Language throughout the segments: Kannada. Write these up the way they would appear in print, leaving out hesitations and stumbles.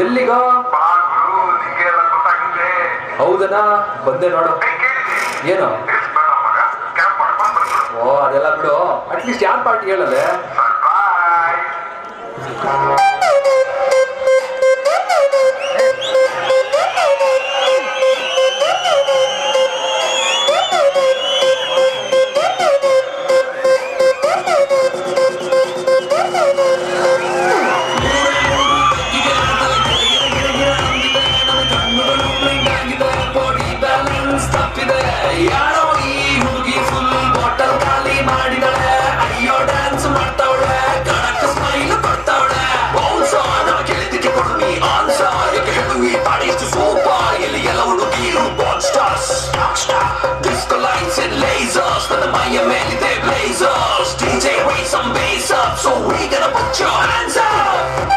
ಎಲ್ಲಿಗ ಹೌದನಾ ಬಂದೆ ನೋಡು ಏನು ಓ ಅದೆಲ್ಲ ಬಿಡು ಅಟ್ಲೀಸ್ಟ್ ಯಾರ್ ಪಾರ್ಟಿ ಹೇಳಲ್ಲ Disco lights and lasers, when the Miami they blazers. DJ raise some bass up, so we gonna put your hands up.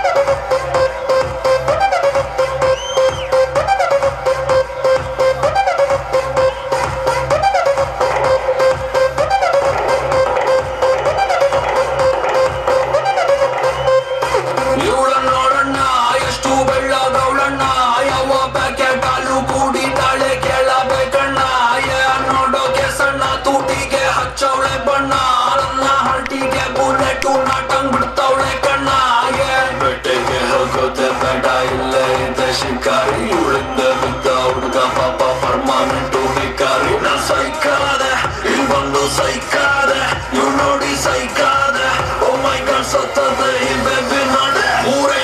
Shikari, you in the without the papa for mom. ಸೈಕಾದೆ ಇಲ್ಲೊಂದು ಸೈಕಾದೆ ಇವ್ ನೋಡಿ ಸೈಕಾದೆ ಓ ಮೈ ಗಾಡ್ ಸತ್ತದೆ ಈ ಬೇಬಿ ನೋಡೆ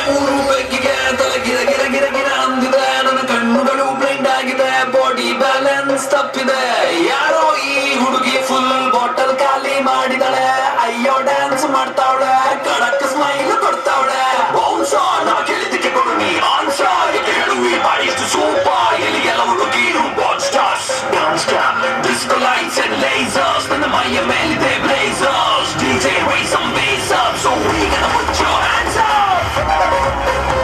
ಮೂರು ಬೆಕ್ಕಿಗೆ ತಲೆ ಗಿರ ಗಿರ ಗಿರ ಗಿರ ಅಂದಿದೆ ನನ್ನ ಕಣ್ಣುಗಳು ಬ್ಲೈಂಡ್ ಆಗಿದೆ ಬಾಡಿ ಬ್ಯಾಲೆನ್ಸ್ ತಪ್ಪಿದೆ ಯಾರೋ ಈ ಹುಡುಗಿ ಫುಲ್ ಬಾಟಲ್ ಖಾಲಿ ಮಾಡಿದಳೆ ಅಯ್ಯೋ ಡ್ಯಾನ್ಸ್ ಮಾಡ್ತಾವಳೆ ಕಡಕ್ ಸ್ಮೈಲ್ ಕೊಡ್ತಾವಳೆ ಬೌನ್ಸ ನಾ ಕೇಳಿದ್ದಕ್ಕೆ ಕೊಡು ನೀ ಆನ್ಸ ಎಲ್ಲಿ ಹೇಳುವಿ ಬಾಡಿ ಎಷ್ಟು ಸೂಪ ಎಲ್ಲಿ ಎಲ್ಲ ಹುಡುಗಿರು ball stars dance disco lights and lasers ನನ್ನ ಮೈಯ ಮೇಲಿದೆ blazers DJ raise some bass up so we gonna put your hands up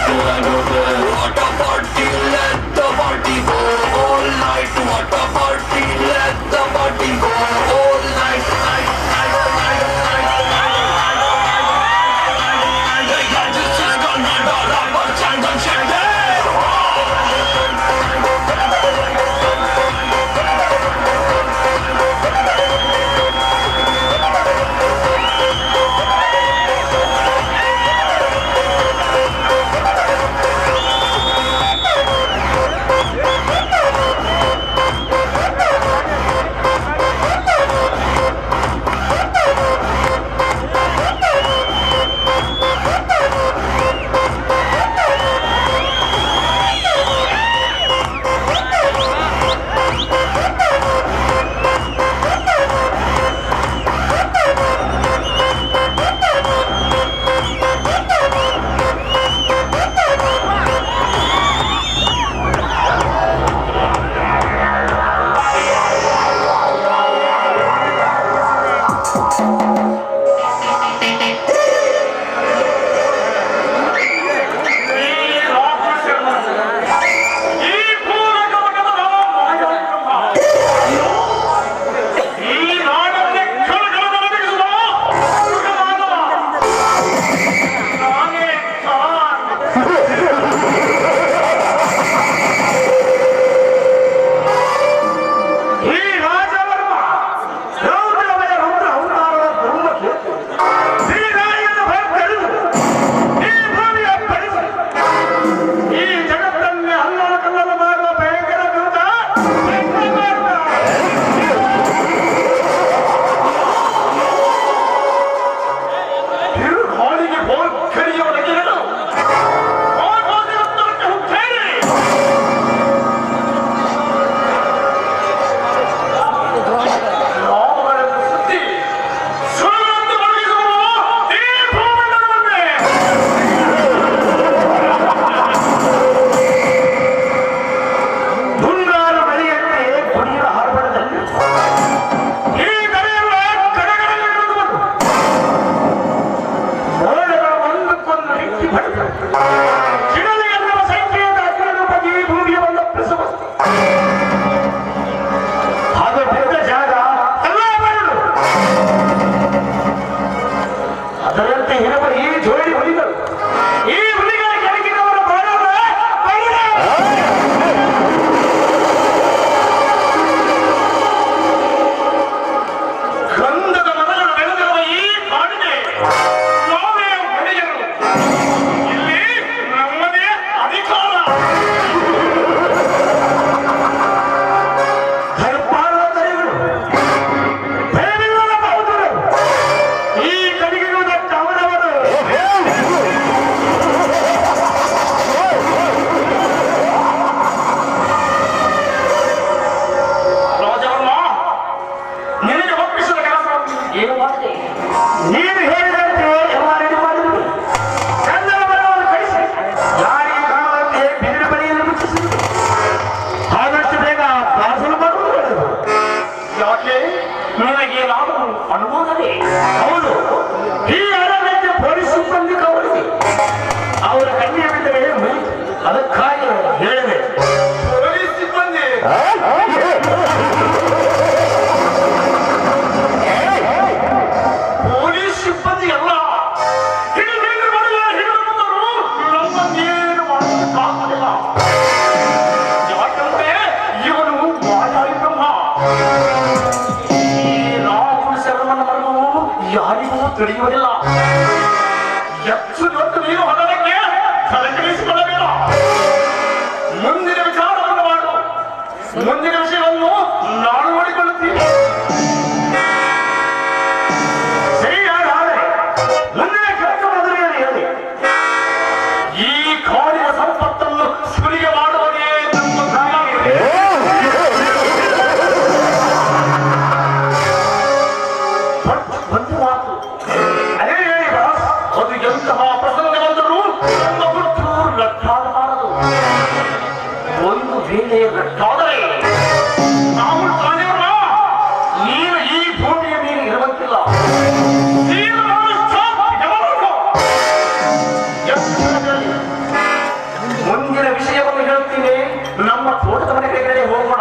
What a party, let the party go all night. What a party, let the party go all night. The youngest is gonna roll up a chant and chant. ಹೆಚ್ಚು ದೊಡ್ಡ ನೀರು ಹೊರಡಕ್ಕೆ ತಲೆಕೆಡಿಸಿಕೊಳ್ಳಬೇಡ. ಮುಂದಿನ ವಿಚಾರವನ್ನು ಮಾಡು. ಮುಂದಿನ ವಿಷಯವನ್ನು ನಾನು ನೋಡಿಕೊಳ್ಳುತ್ತೀನಿ. ಸರಿಯಾದರೆ ಮುಂದಿನ ಕೆಲಸವಾದರೆ ಹೇಳಿ. ಈ ಕಾಡಿನ ಸಂಪತ್ತನ್ನು ಸುಲಿಗೆ ಮಾಡುವುದೇ ನಮ್ಮ ಕಾರ್ಯ. ಒಂದು ಮಾತು ಅದೇ ಹೇಳಿ ಬಾಸ್. ಅದು ಎಂತಹ ಪ್ರಸಂಗ ಬಂದರೂ ನಮ್ಮ ಗುರುತು ರಟ್ಟಾಡಬಾರದು. ಒಂದು ವೇಳೆ ರಟ್ಟಾದರೆ ನಾವು ಕಾಣಿಯೋಣ. ನೀನು ಈ ಭೂಮಿಯ ಮೇಲೆ ಇರುವಂತಿಲ್ಲ. ಮುಂದಿನ ವಿಷಯವನ್ನು ಹೇಳುತ್ತೀನಿ. ನಮ್ಮ ತೋಟದ ಮನೆ ಕಡೆಗೆ ಹೋಗೋಣ.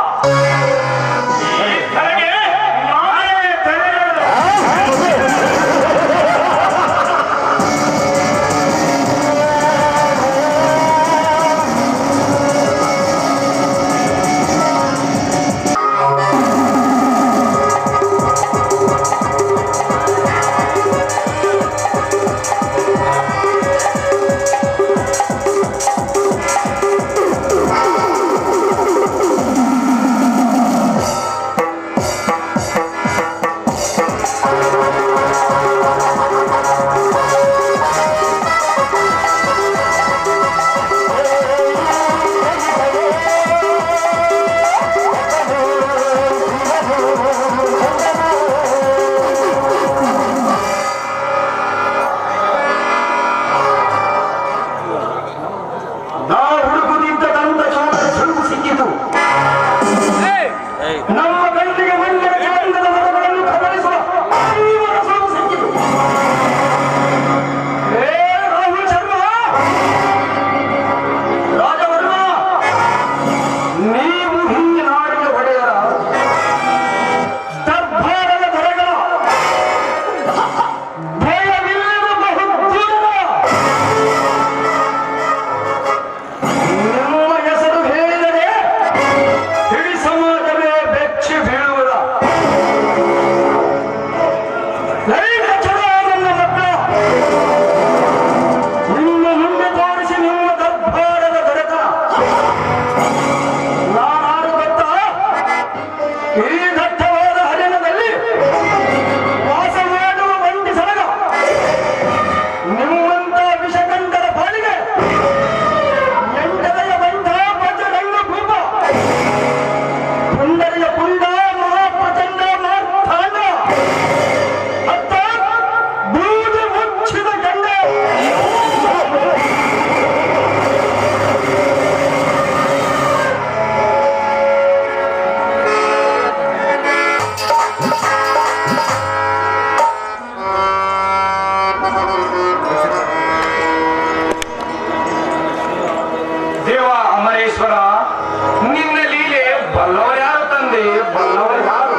ನಿನ್ನ ಲೀಲೆ ಬಲ್ಲವ ಯಾರು ತಂದೆ, ಬಲ್ಲವ ಯಾರು?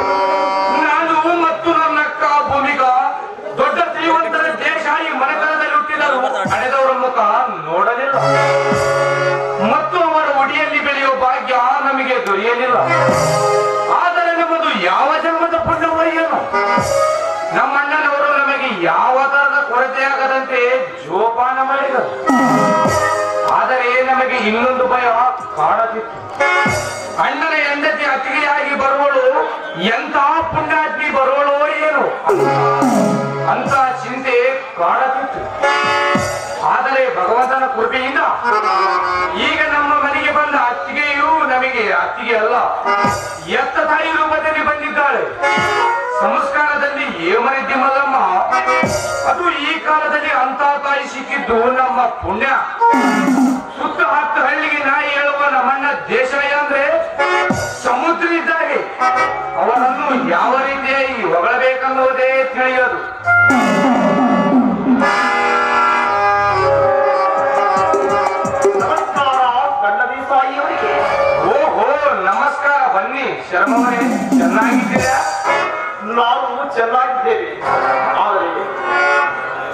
ನಾನು ಮತ್ತು ನನ್ನ ಅಕ್ಕ ಭೂಮಿಕಾ ದೊಡ್ಡ ಶ್ರೀಮಂತರ ದೇಶಾಯಿ ಮನೆತನದಲ್ಲಿ ಹುಟ್ಟಿದರು. ಹಣೆದವರ ಮುಖ ನೋಡಲಿಲ್ಲ ಮತ್ತು ಅವರ ಒಡಿಯಲ್ಲಿ ಬೆಳೆಯುವ ಭಾಗ್ಯ ನಮಗೆ ದೊರೆಯಲಿಲ್ಲ. ಆದರೆ ನಮ್ಮದು ಯಾವ ಜನ್ಮದ ಪುಣ್ಯವೋ ಏನು, ನಮ್ಮಣ್ಣನವರು ನಮಗೆ ಯಾವ ತರದ ಕೊರತೆಯಾಗದಂತೆ ಜೋಪಾನ ಮಾಡಿದರು. ಆದರೆ ನಮಗೆ ಇನ್ನೊಂದು ಭಯ ಕಾಡುತ್ತಿತ್ತು. ಅಣ್ಣನ ಹೆಂಡತಿ ಅತಿಗೆಯಾಗಿ ಬರುವಳು, ಎಂತ ಪುಣ್ಯಾತ್ಮಿ ಬರುವಳೋ ಏನು ಅಂತ ಚಿಂತೆ ಕಾಡುತ್ತಿತ್ತು. ಆದರೆ ಭಗವಂತನ ಕೃಪೆಯಿಂದ ಈಗ ನಮ್ಮ ಮನೆಗೆ ಬಂದ ಅತ್ತಿಗೆಯೂ ನಮಗೆ ಅತ್ತಿಗೆ ಅಲ್ಲ, ಎತ್ತ ತಾಯಿ ರೂಪದಲ್ಲಿ ಬಂದಿದ್ದಾಳೆ. ಸಂಸ್ಕಾರದಲ್ಲಿ ಏಮರಿದ್ದಿ ಮಲ್ಲಮ್ಮ, ಅದು ಈ ಕಾಲದಲ್ಲಿ ಅಂತ ತಾಯಿ ಸಿಕ್ಕಿದ್ದು ನಮ್ಮ ಪುಣ್ಯ. ಸುತ್ತ 10 ಹಳ್ಳಿಗೆ ನಾಯಿ ಹೇಳುವ ನಮ್ಮಣ್ಣ ದೇಶಾಯ ಅಂದ್ರೆ ಸಮುದ್ರ ಇದ್ದಾಗೆ. ಅವರನ್ನು ಯಾವ ರೀತಿಯಾಗಿ ಹೊಗಳಬೇಕನ್ನುವುದೇ ತಿಳಿಯೋದು. ನಮಸ್ಕಾರ ಗಂಡದಿ ತಾಯಿಯವರಿಗೆ. ಓಹೋ ನಮಸ್ಕಾರ, ಬನ್ನಿ ಶರ್ಮವರೇ, ಚೆನ್ನಾಗಿದ್ದೀರಾ? ನಾವು ಚೆನ್ನಾಗಿದ್ದೇವೆ, ಆದರೆ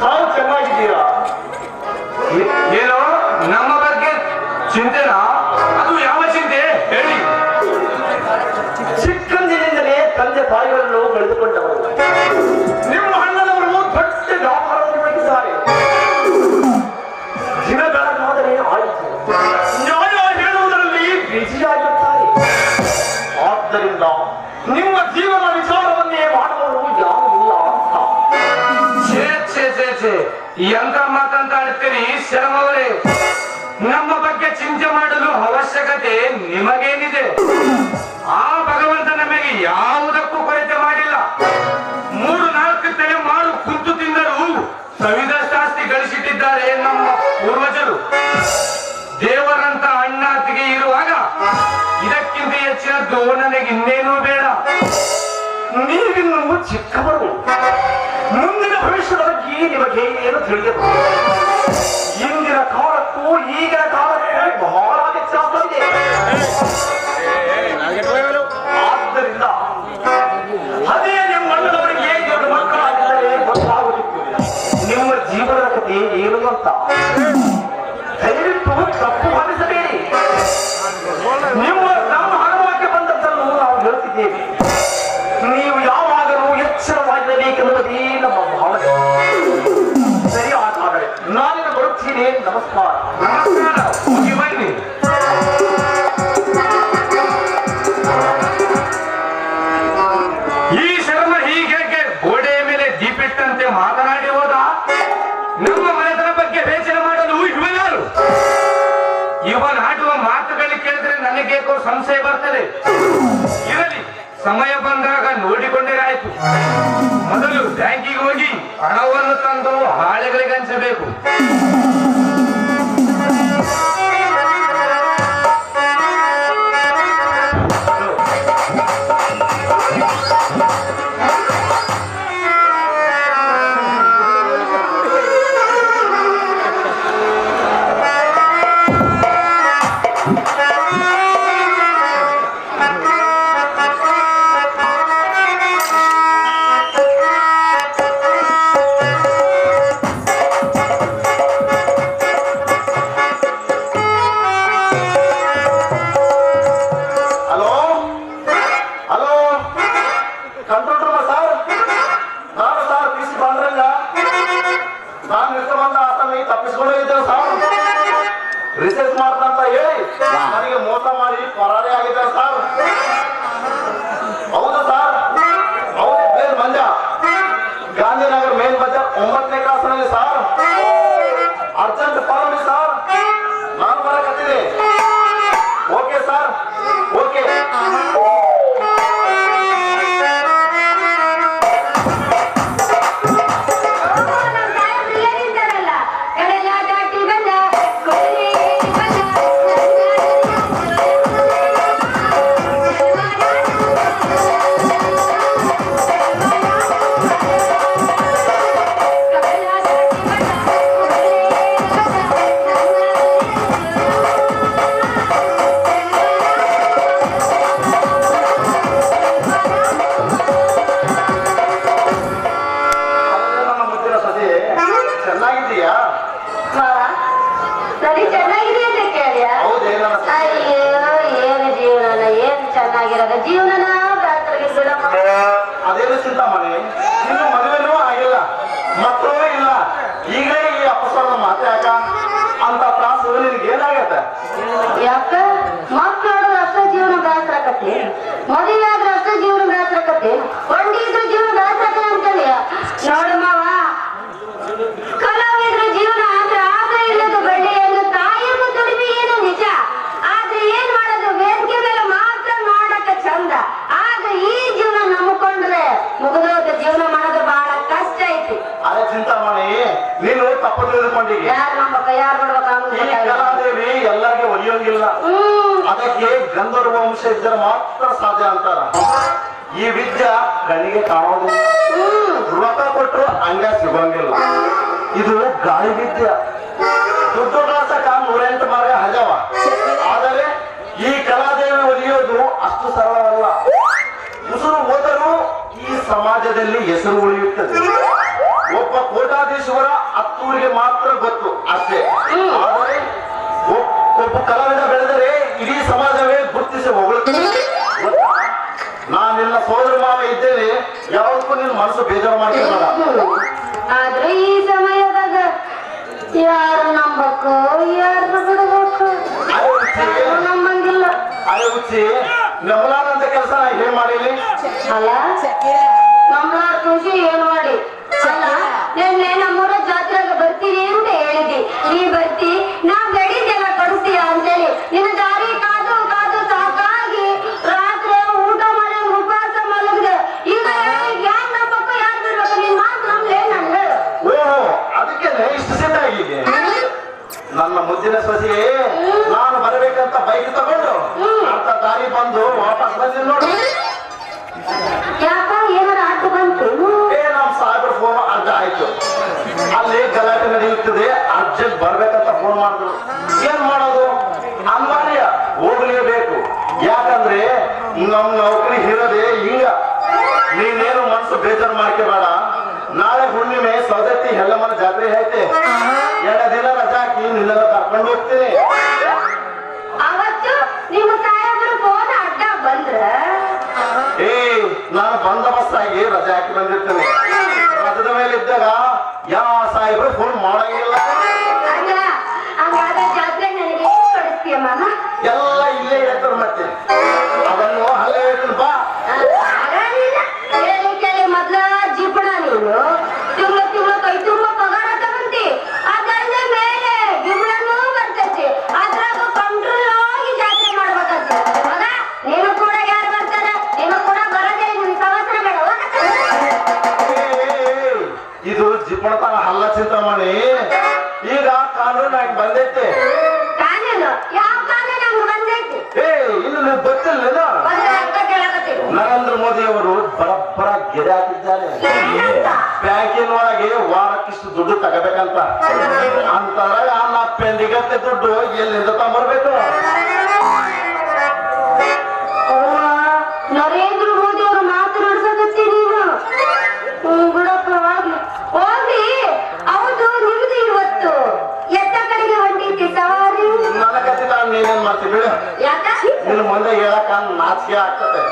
ತಾವು ಚೆನ್ನಾಗಿದ್ದೀರಾ? ಏನೋ ನಮ್ಮ ಬಗ್ಗೆ ಚಿಂತೆನಾ? ಅದು ಯಾವ ಚಿಂತೆ ಹೇಳಿ. ಚಿಕ್ಕಂದಿನಿಂದಲೇ ತಂದೆ ತಾಯಿಗಳನ್ನು ಕಳೆದುಕೊಂಡವರು. ನಿಮ್ಮ ಅಣ್ಣನವರು ದೊಡ್ಡ ವ್ಯಾಪಾರ ನಿರ್ವಹಿಸಿದ್ದಾರೆ. ನಮ್ಮ ಬಗ್ಗೆ ಚಿಂತೆ ಮಾಡಲು ಅವಶ್ಯಕತೆ ನಿಮಗೇನಿದೆ? ಆ ಭಗವಂತ ನಮಗೆ ಯಾವುದಕ್ಕೂ ಕೊರತೆ ಮಾಡಿಲ್ಲ. 3-4 ತಲೆ ಮಾಡು ಕುಂತು ತಿಂದರೂ ಸವಿದಷ್ಟಾಸ್ತಿ ಗಳಿಸಿಟ್ಟಿದ್ದಾರೆ ನಮ್ಮ ಪೂರ್ವಜರು. ದೇವರಂತ ಅಣ್ಣಾತಿಗೆ ಇರುವಾಗ ಇದಕ್ಕಿಂತ ಹೆಚ್ಚಿನದ್ದು ನನಗೆ ಇನ್ನೇನೂ ಬೇಡ. ನೀವಿನ್ನು ಚಿಕ್ಕವರು, ಮುಂದಿನ ಭವಿಷ್ಯದ ಬಗ್ಗೆ ನಿಮಗೆ ಏನು ತಿಳಿಯಬಹುದು? ಇಂದಿನ ಕಾಲಕ್ಕೂ ಈಗಿನ ಕಾಲಕ್ಕೂ ಬಹಳ ವ್ಯತ್ಯಾಸ ಇದೆ. ಆದ್ದರಿಂದ ಅದೇ ನಿಮ್ಮಣ್ಣನವರಿಗೆ ದೊಡ್ಡ ಮಕ್ಕಳಾಗಿದ್ದರೆ ಗೊತ್ತಾಗುತ್ತಿತ್ತು ನಿಮ್ಮ ಜೀವನದ ಕಥೆ ಏನು ಅಂತ. ದಯವಿಟ್ಟು ತಪ್ಪು ಭಾವಿಸಬೇಡಿ. ನಮ್ಮ ಹಣವಾಗಿ ಬಂದದ್ದನ್ನು ನಾವು ಹೇಳುತ್ತಿದ್ದೇವೆ. ನೀವು ಯಾವಾಗಲೂ ಎಚ್ಚರವಾಗಿರಬೇಕೆನ್ನುವುದೇ ನಮ್ಮ ಭಾವನೆ. ಸರಿ ಹಾಗಾದರೆ ನಾನಿನ್ನು ಬರುತ್ತೇನೆ. ನಮಸ್ಕಾರ. ನಮಸ್ಕಾರ. ಹೋಗಿ ಬನ್ನಿ. ಈ ಶರ್ಮ ಹೀಗೆ ಗೋಡೆಯ ಮೇಲೆ ದೀಪಿಟ್ಟಂತೆ ಮಾತನಾಡಿ ಹೋದ. ನಮ್ಮ ಮನೆತನ ಬಗ್ಗೆ ಬೇಚರ ಮಾಡಲು ಇವ ಯಾರು? ಇವನಾಡುವ ಮಾತುಗಳಿಗೆ ಕೇಳಿದ್ರೆ ನನಗೇಕೋ ಸಂಶಯ ಬರ್ತದೆ. ಇರಲಿ, ಸಮಯ ಬಂದಾಗ ನೋಡಿಕೊಂಡಿರಾಯ್ತು. ಮೊದಲು ಬ್ಯಾಂಕಿಗೆ ಹೋಗಿ ಹಣವನ್ನು ತಂದು ಹಾಳೆಗಳಿಗೆ ಹಂಚಬೇಕು. ರಿಸರ್ಚ್ ಮಾಡ್ತಂತ ಹೇಳಿ ನನಗೆ ಮೋಸ ಮಾಡಿ ಪರಾರಿ ಆಗಿದ್ದಾರೆ ಸರ್. ಹೌದು ಸರ್, ಹೌದು. ಪ್ಲೇನ್ ಮಂಜ, ಗಾಂಧಿನಗರ ಮೇನ್ ಬಜಾರ್ 9ನೇ ಕ್ಲಾಸ್ನಲ್ಲಿ ಸರ್. ಅರ್ಜೆಂಟ್ ಫಾರ್ಮ್ ಸರ್, ನಾನು ಬರಕತ್ತಿದೆ. Okay sir, okay. ಅದೇನು ಚಿಂತಾಮಣಿ, ಇನ್ನು ಮದುವೆನೂ ಆಗಿಲ್ಲ, ಮಕ್ಕಳೂ ಇಲ್ಲ. ಈಗಲೇ ಈ ಅಪಸ್ವರದ ಮಾತೆ ಯಾಕ ಅಂತ ತ್ರಾಸು ನಿನಗೆ ಏನಾಗತ್ತೆ? ಯಾಕ ಮಕ್ಕಳು ಅಷ್ಟ ಜೀವನ ಬೇಸರಕತಿ, ಮದುವೆ ಆದ್ರೆ ಅಷ್ಟ ಜೀವನ ಬೇಸರಕತಿ, ಒಂದಿದ್ರು ಜೀವನ ಬೇಸರಕ ಅಂತೇಳಿ ನೋಡು ಮಾವ. ಕಲಾವಿದ್ರ ಜೀವನ ಆದ್ರೆ ಆದ್ರೆ ಇಲ್ಲದ ಬಳ್ಳಿ ಎಂದು ತಾಯಿಗೂ ದುಡಿಮೆ ಏನು ನಿಜ. ಆದ್ರೆ ಏನ್ ಮಾಡೋದು, ವೇದಿಕೆ ಮೇಲೆ ಮಾತ್ರ ನೋಡಕ ಚಂದ. ಆದ್ರೆ ಈ ಜೀವನ ನಂಬಿಕೊಂಡ್ರೆ ಮುಗಿದೋದ ಜೀವನ ಮಾಡೋದು ಬಹಳ ಕಷ್ಟ ಐತಿ. ಅದೇ ಚಿಂತಾಮಣಿ, ನೀನು ತಪ್ಪು ತಿಳಿದುಕೊಂಡಿಗೆ. ಯಾರು ನಂಬಕ, ಯಾರು ಕಲಾದೇವಿ ಎಲ್ಲರಿಗೆ ಒಲಿಯೋಂಗಿಲ್ಲ. ಅದಕ್ಕೆ ಗಂಧರ್ವ ವಂಶ ಇದ್ದರೆ ಮಾತ್ರ ಸಾಧ್ಯ ಅಂತಾರ. ಈ ವಿದ್ಯೆ ಕಣ್ಣಿಗೆ ಕಾಣೋದಿಲ್ಲ, ರೊಕ್ಕ ಕೊಟ್ಟರು ಹಂಗ ಸಿಗೋಂಗಿಲ್ಲ. ಇದು ಗಾಳಿ ವಿದ್ಯೆ. ದುಡ್ಡು ಗಳಸಕ 108 ಮಾರ್ಗ ಹಜವ. ಆದರೆ ಈ ಕಲಾದೇವಿ ಒಲಿಯೋದು ಅಷ್ಟು ಸರಳವಲ್ಲ. ಉಸಿರು ಹೋದರೂ ಈ ಸಮಾಜದಲ್ಲಿ ಹೆಸರು ಉಳಿಯುತ್ತದೆ. ಒಬ್ಬ ಕೋಟಾಧೀಶ್ವರ 10 ಮಾತ್ರ ಗೊತ್ತು ಅಷ್ಟೇ. ಆದರೆ ಒಬ್ಬ ಕಲಾವಿದ ಬೆಳೆದರೆ ಇಡೀ ಸಮಾಜವೇ ಗುರುತಿಸಿ ಹೊಗಳುತ್ತದೆ. ನಾನಿನ್ನ ಸೋದರ ಮಾವ ಇದ್ದೇನೆ, ಯಾವತ್ತೂ ನಿನ್ನ ಮನಸ್ಸು ಬೇಜಾರು ಮಾಡ್ತಿರಲ್ಲ. ಆದ್ರೆ ಈ ಸಮಯದಾಗ ಯಾರು ನಂಬಕ್ಕೋ ಯಾರು ಬಿಡಬೇಕು ನಮ್ಮಂಗಿಲ್ಲ. ಅದೇ ಹುಚ್ಚಿ ನಮ್ಮಲಾದಂತ ಕೆಲಸ ಏನ್ ಮಾಡಿಲಿ? ಅಲ್ಲ ನಮ್ಮಲಾರ ಖುಷಿ ಏನ್ ಮಾಡಿ? ಅಲ್ಲ ನಿನ್ನೆ ನಮ್ಮೂರ ಜಾತ್ರೆಗೆ ಬರ್ತೀನಿ ಅಂತ ಹೇಳಿದಿ, ನೀ ಬರ್ತಿ, ನಾ ಗಡಿದೆಲ್ಲ ನನ್ನ ಮುದ್ದಿನ ಸೊಸೆಗೆ ನಾನು ಬರಬೇಕಂತ ಬೈಕ್ ತಗೊಂಡು ಅಂತ ದಾರಿ ಬಂದು ವಾಪಸ್ ಬಂದಿಲ್ಲ ನೋಡಿ. ಯಾಕ ಏನಾರ ಅಡ್ಡು ಬಂತು? ನಮ್ ಸಾಹೇಬ್ರ ಫೋನ್ ಅಡ್ಡ ಆಯ್ತು. ಅಲ್ಲಿ ಗಲಾಟೆ ನಡೆಯುತ್ತದೆ, ಅರ್ಜೆಂಟ್ ಬರ್ಬೇಕಂತ ಫೋನ್ ಮಾಡಿದ್ರು. ಏನ್ ಮಾಡೋದು? ಅನಿವಾರ್ಯ ಹೋಗ್ಲೇಬೇಕು. ಯಾಕಂದ್ರೆ ನಮ್ ನೌಕರಿ ಇರೋದೇ ಹಿಂಗ. ನೀನೇನು ಮನಸ್ಸು ಬೇಜಾರು ಮಾಡ್ಕೋಬೇಡ. ನಾಳೆ ಹುಣ್ಣಿಮೆ ಸೌದತ್ತಿ ಹೆಲ್ಲಮ್ಮನ ಜಾತ್ರೆ ಐತೆ. 2 ದಿನ ರಜಾ ಹಾಕಿ ನಿನ್ನೆಲ್ಲ ಕರ್ಕೊಂಡು ಹೋಗ್ತೀನಿ. ಅವತ್ತು ನಿಮ್ಮ ಸಾಹೇಬ್ರ ಫೋನ್ ಅಡ್ಡ ಬಂದ್ರ ನಾನು ಬಂದೋಬಸ್ತಾಗಿ ರಜೆ ಹಾಕಿ ಬಂದಿರ್ತೇನೆ. ರಜದ ಮೇಲೆ ಇದ್ದಾಗ ಯಾವ ಸಾಹೇಬ್ರು ಫೋನ್ ಮಾಡಂಗಿಲ್ಲ. ಹಂಗಾದ್ರೆ ಜಾತ್ರೆ ನನಗೆ ಕೊಡಿಸ್ತೀಯ ಮಾಮ? ಎಲ್ಲ ಇಲ್ಲೇ ಇರ್ತಾರೆ ಮತ್ತೆ ಅದನ್ನು ಅಲ್ಲೇ ಹೇಳ್ತೀನಿ ಬಾ. ಮೊದ್ಲ ಜೀಪಣ ನೀನು ತಿಂಗಳ ಕೈ ತುಂಬ ಪಗಾರ ತಗೊಂತಿ. ಅದಲ್ಲ ಮೇಲೆ ಗಿಬ್ಳನೂ ಬರ್ತೈತಿ. ಅದ್ರಾಗ ಕಂಟ್ರೋಲ್ ಆಗಿ ಜಾತ್ರೆ ಮಾಡ್ಬೇಕಂತ ಮಗ. ನೀನು ಕೂಡ ಯಾರು ಬರ್ತಾರ? ನೀನು ಕೂಡ ಬರೋದೇ ನಿನ್ ಸವಸ್ರ ಬೇಡ. ಇದು ಜಿಪಣತನ ಹಲ್ಲ ಚಿಂತಾಮಣಿ. ಈಗ ಕಾನೂನು ಆಗಿ ಬಂದೈತೆ. ಕಾನೂನು? ಯಾವ ಕಾನೂನು ಹಂಗ ಬಂದೈತಿ? ಇನ್ನು ನೀವು ಗೊತ್ತಿಲ್ಲ. ನರೇಂದ್ರ ಮೋದಿ ಅವರು ಬರಬ್ಬರ ಗೆರೆ ಹಾಕಿದ್ದಾರೆ. ಬ್ಯಾಂಕಿನ ಒಳಗೆ ವಾರಕ್ಕಿಷ್ಟು ದುಡ್ಡು ತಗೋಬೇಕಂತ. ಅಂತಾರ ನಾ ಪೆಂಡಿಗತ್ತೆ ದುಡ್ಡು ಎಲ್ಲಿಂದ ತಗೊಂಡ್ಬರ್ಬೇಕು? ನರೇಂದ್ರ ಮೋದಿ ಅವರು ಮಾತನಾಡ್ಸಕತ್ತಿ ನೀನು. ಬಿಡಪ್ಪ ಹೋಗ್ಲಿ. ಹೌದು, ನಿಮ್ದು ಇವತ್ತು ಎತ್ತ ಕಡೆಗೆ ಹೊಂಟೈತಿ ಸವಾರಿ? ನನ್ನ ಕತೆ ನಾನು ನೀನೇನ್ ಮಾಡ್ತೀವಿ ಬಿಡು. ಯಾಕ? ನಿನ್ನ ಮುಂದೆ ಹೇಳಕ್ ನಾಚಿಕೆ ಆಗ್ತದೆ.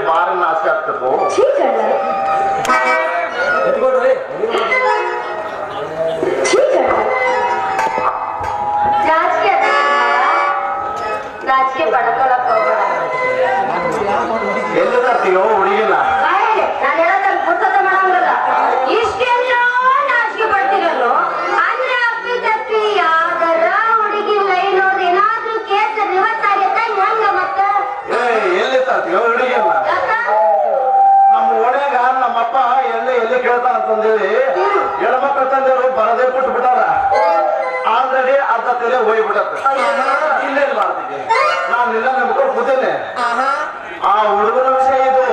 ಬಾರಿ ನಾಚಿಕೆ ಆಗ್ತದೆ. ರಾಜಕೀಯ ಪಡ್ಕೊಳಕ್ ಹೋಗ್ಬೇಡ. ಎಲ್ಲಿ ತರ್ತೀಯೋ ಹುಡುಗಿನ? ನಾನು ಹೇಳೋದನ್ನ ಪುಸ್ತಕ ಮಾಡಂಗಲ್ಲ. ಇಷ್ಟೆಲ್ಲ ನಾಚಿಕೆ ಪಡ್ತಿರಲ್ಲ ಅಂದ್ರೆ ಅಪ್ಪಿ ತಪ್ಪಿ ಯಾವ್ದಾರ ಹುಡುಗಿ ಲೈನ್ ನೋಡಿ ಏನಾದ್ರೂ ಕೇಸ್ ರಿವರ್ಸ್ ಆಗೈತೆ ಹೆಂಗ ಮತ್ತ? ಎಲ್ಲಿ ತರ್ತೀಯೋ ಹುಡುಗಿನ? ನಮ್ಮ ಓಣ್ಯಾಗ ನಮ್ಮಪ್ಪ ಎಲ್ಲಿ ಕೇಳ್ತಾನ ಅಂತಂದೇಳಿ ಹೆಣ್ಮಕ್ಳು ತಂದೆಯವರು ಬರದೇ ಬಿಟ್ಟು ಬಿಟ್ಟಾರ. ಆಲ್ರೆಡಿ ಅರ್ಧ ತಲೆ ಹೋಗ್ಬಿಡತ್ತೆ. ಇಲ್ಲೇನ್ ಮಾಡ್ತೀನಿ ನಾನು ಇಲ್ಲ ನಂಬ್ಕೊಂಡು ಕೂತೇನೆ. ಆ ಹುಡುಗನ ವಿಷಯ ಇದು.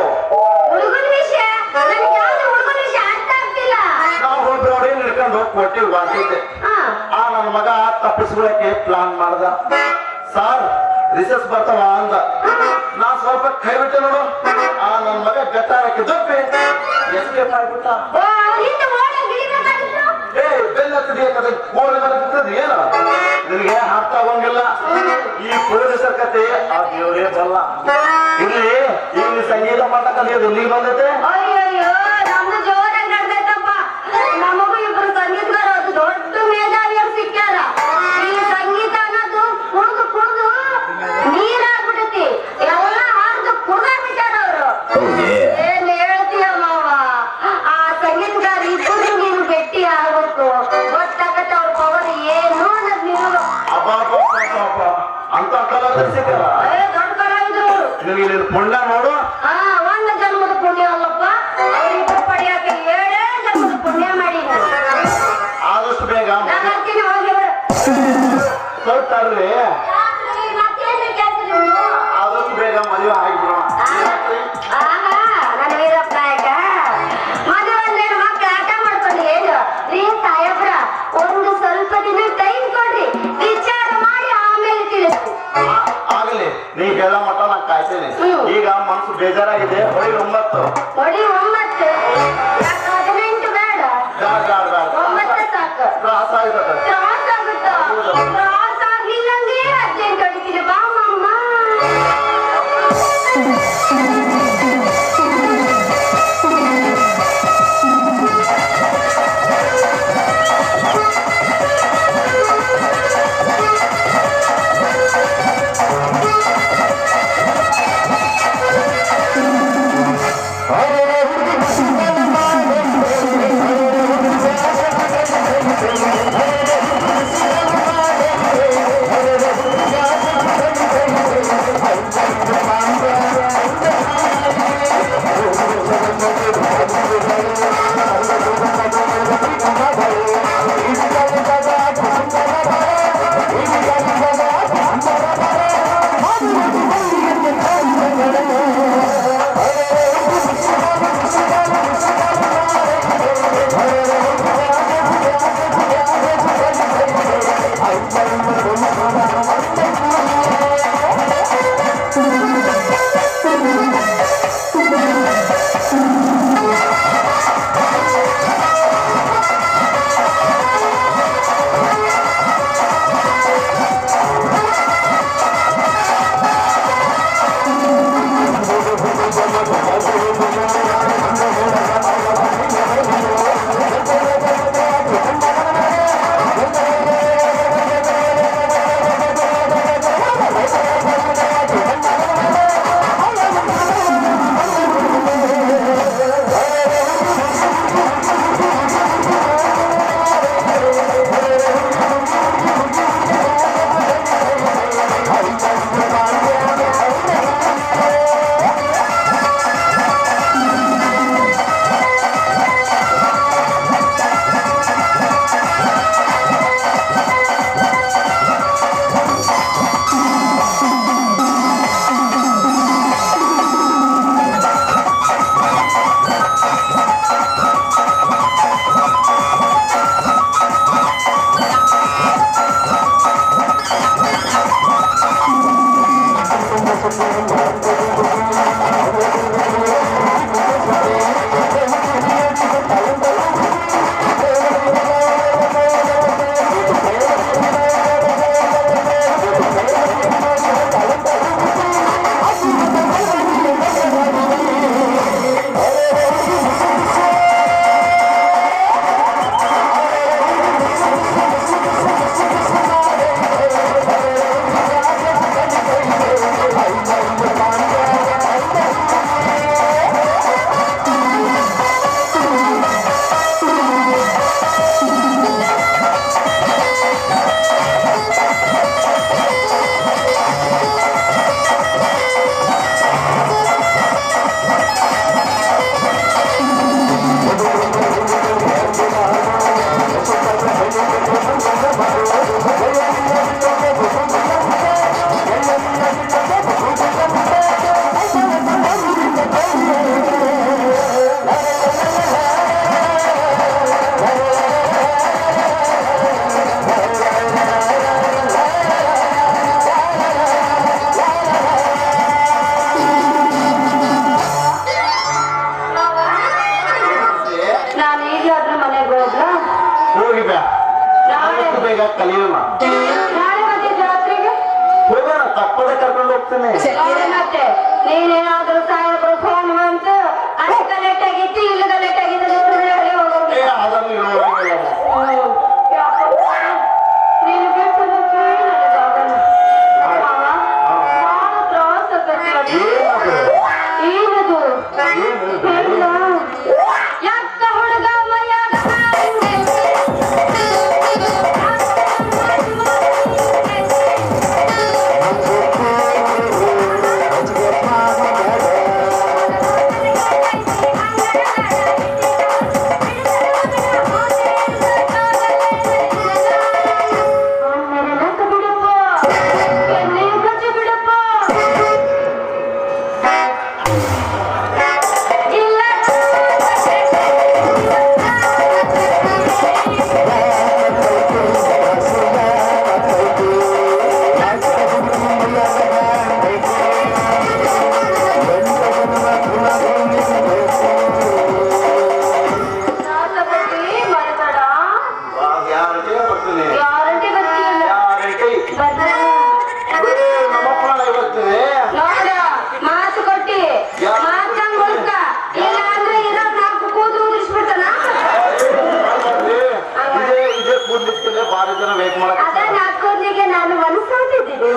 ಹುಡುಗನ ವಿಷಯ? ನನಗೆ ಯಾವ್ದು ಹುಡುಗನ ವಿಷಯ ಅರ್ಥ ಆಗ್ತಿಲ್ಲ. ನಾವು ಹುಡುಗರವ್ರಿಗೆ ನಿಡ್ಕೊಂಡು ಹೋಗಿ ಕೊಟ್ಟಿವಿ ವಾಸಿದ್ದೆ. ನನ್ನ ಮಗ ತಪ್ಪಿಸ್ಕೊಳಕ್ಕೆ ಪ್ಲಾನ್ ಮಾಡ್ದ. ಸಾರ್ ರಿಸರ್ಚ್ ಬರ್ತಾವ ಅಂದ. ನಾ ಸ್ವಲ್ಪ ಕೈ ಬಿಟ್ಟೆ ನೋಡು. ನನ್ನ ಮಗ ಗಟ್ಟಾರಕ್ಕೆ ದಪ್ಪಿ ಎಸ್ಕೇಪ್ ಆಗ್ಬಿಟ್ಟ. ಏನು ನಿನಗೆ ಅರ್ಥ ಆಗೋಂಗಿಲ್ಲ. ಈ ಪೊಲೀಸರ ಕತೆ ಆ ದೇವರೇ ಬಲ್ಲ. ಇಲ್ಲಿ ಸಂಗೀತ ಪಾಠ ಕಲಿಯೋದು ನೀ ಬಂದೈತೆ. ಅಯ್ಯಯ್ಯೋ, ನಮ್ದು ಜೋರಾಗಿ ನಡೆದೈತಪ್ಪ. ನಮಗೂ ಇಬ್ರು ಸಂಗೀತಗಾರ ಅದು ದೊಡ್ಡ ಮೇಧಾವಿಯರು ಸಿಕ್ಕ್ಯಾರ. ಈ ಸಂಗೀತ ಅನ್ನೋದು ಕುಡ್ದು ನೀರಾಗ್ಬಿಟ್ಟೈತಿ. ಎಲ್ಲ ಹಾರ್ದು ಕುಡ್ದಾಗ್ಬಿಟ್ಟಾರ ಅವರು. ಏನ್ ಹೇಳ್ತೀಯ ಮಾವ? ಆ ಸಂಗೀತಗಾರ ಇಬ್ಬರು ನೀನು ಭೇಟಿ ಆಗ್ಬೇಕು. ಗೊತ್ತಾಗತ್ತೆ ಅವ್ರ ಪವರ್ ಏನು ಅನ್ನೋದು ನೀನು. ಅಂತ ಕಲಾವಿದರು ಸಿಕ್ಕಲ್ಲ. ದೊಡ್ಡ ಕಲಾವಿದ್ರು ನಿನಗೆ ಪುಣ್ಯ ನೋಡು. ಒಂದು ಜನ್ಮದ ಪುಣ್ಯ ಅಲ್ಲಪ್ಪ. ಅವ್ರಿಬ್ಬರು ಪಡೆಯಕ್ಕೆ 7 ಜನ್ಮದ ಪುಣ್ಯ ಮಾಡಿ. ಆದಷ್ಟು ಬೇಗ ನಾನು ಬರ್ತೀನಿ, ಹೋಗಿ ಬಿಡು. ಸ್ವಲ್ಪ ತಡ್ರಿ. ಮತ್ತೇನ್ರಿ ಕೆಲ್ಸ ನಿಮ್ದು? ಆದಷ್ಟು ಬೇಗ ಮದುವೆ ಆಗಿಬಿಡೋಣ. ನನ್ನ ವೀರಪ್ಪ ನಾಯಕ ಮದುವೆ ಅಂದ್ರೆ ಮಕ್ಳು ಆಟ ಮಾಡ್ಕೊಂಡು ಏನು ರೀ ಸಾಹೇಬ್ರ? ಒಂದು ಸ್ವಲ್ಪ ದಿನ ಟೈಮ್ ಕೊಡ್ರಿ, ವಿಚಾರ ಮಾಡಿ ಆಮೇಲೆ ತಿಳಿಸ್ತೀನಿ. ಆಗಲಿ, ನೀ ಹೇಳೋ ಮಟ್ಟ ನಾನು ಕಾಯ್ತೇನೆ. ಈಗ ಮನಸ್ಸು ಬೇಜಾರಾಗಿದೆ. ಹೊಳಿ 9. ಹೊಡಿ 9? 18 ಬೇಡ, 9 ಸಾಕು. ತ್ರಾಸ ಆಗ್ತದೆ. ತ್ರಾಸ ಆಗುತ್ತಾ? ತ್ರಾಸ ಆಗ್ಲಿಲ್ಲಂಗೆ 18 ಹೊಡಿತೀನಿ. ಬಾ ಮಮ್ಮ. Hey, ಆದಷ್ಟು ಬೇಗ ಕಲಿಯೋಣ. ನಾಳೆ ಮತ್ತೆ ಜಾತ್ರೆಗೆ ಹೋಗೋಣ, ತಪ್ಪದೆ ಕರ್ಕೊಂಡು ಹೋಗ್ತೇನೆ. ಮತ್ತೆ ನೀನೇನಾದ್ರೂ ಸಾಹೇಬ್ರು ಫೋನ್ ಬಂತು ಅಷ್ಟ ಲೇಟ್ ಆಗಿತ್ತು ಇಲ್ಲದ ಲೇಟ್ ಆಗಿದ್ದು ಸುಳ್ಳು ಹೋಗೋದು. ಅದನ್ನು ಹೇಳುವಾಗಿಲ್ಲ. ನೀನು ಬಿಟ್ಟು ಬಹಳ ತ್ರಾಸ ಆಗತ್ತೆ. ಏನದು ಯಾಕ ಹುಡುಗ ಮೈಯಾಗ ನಾನು ಮನಸ್ಸಾಗಿದ್ದೀನಿ.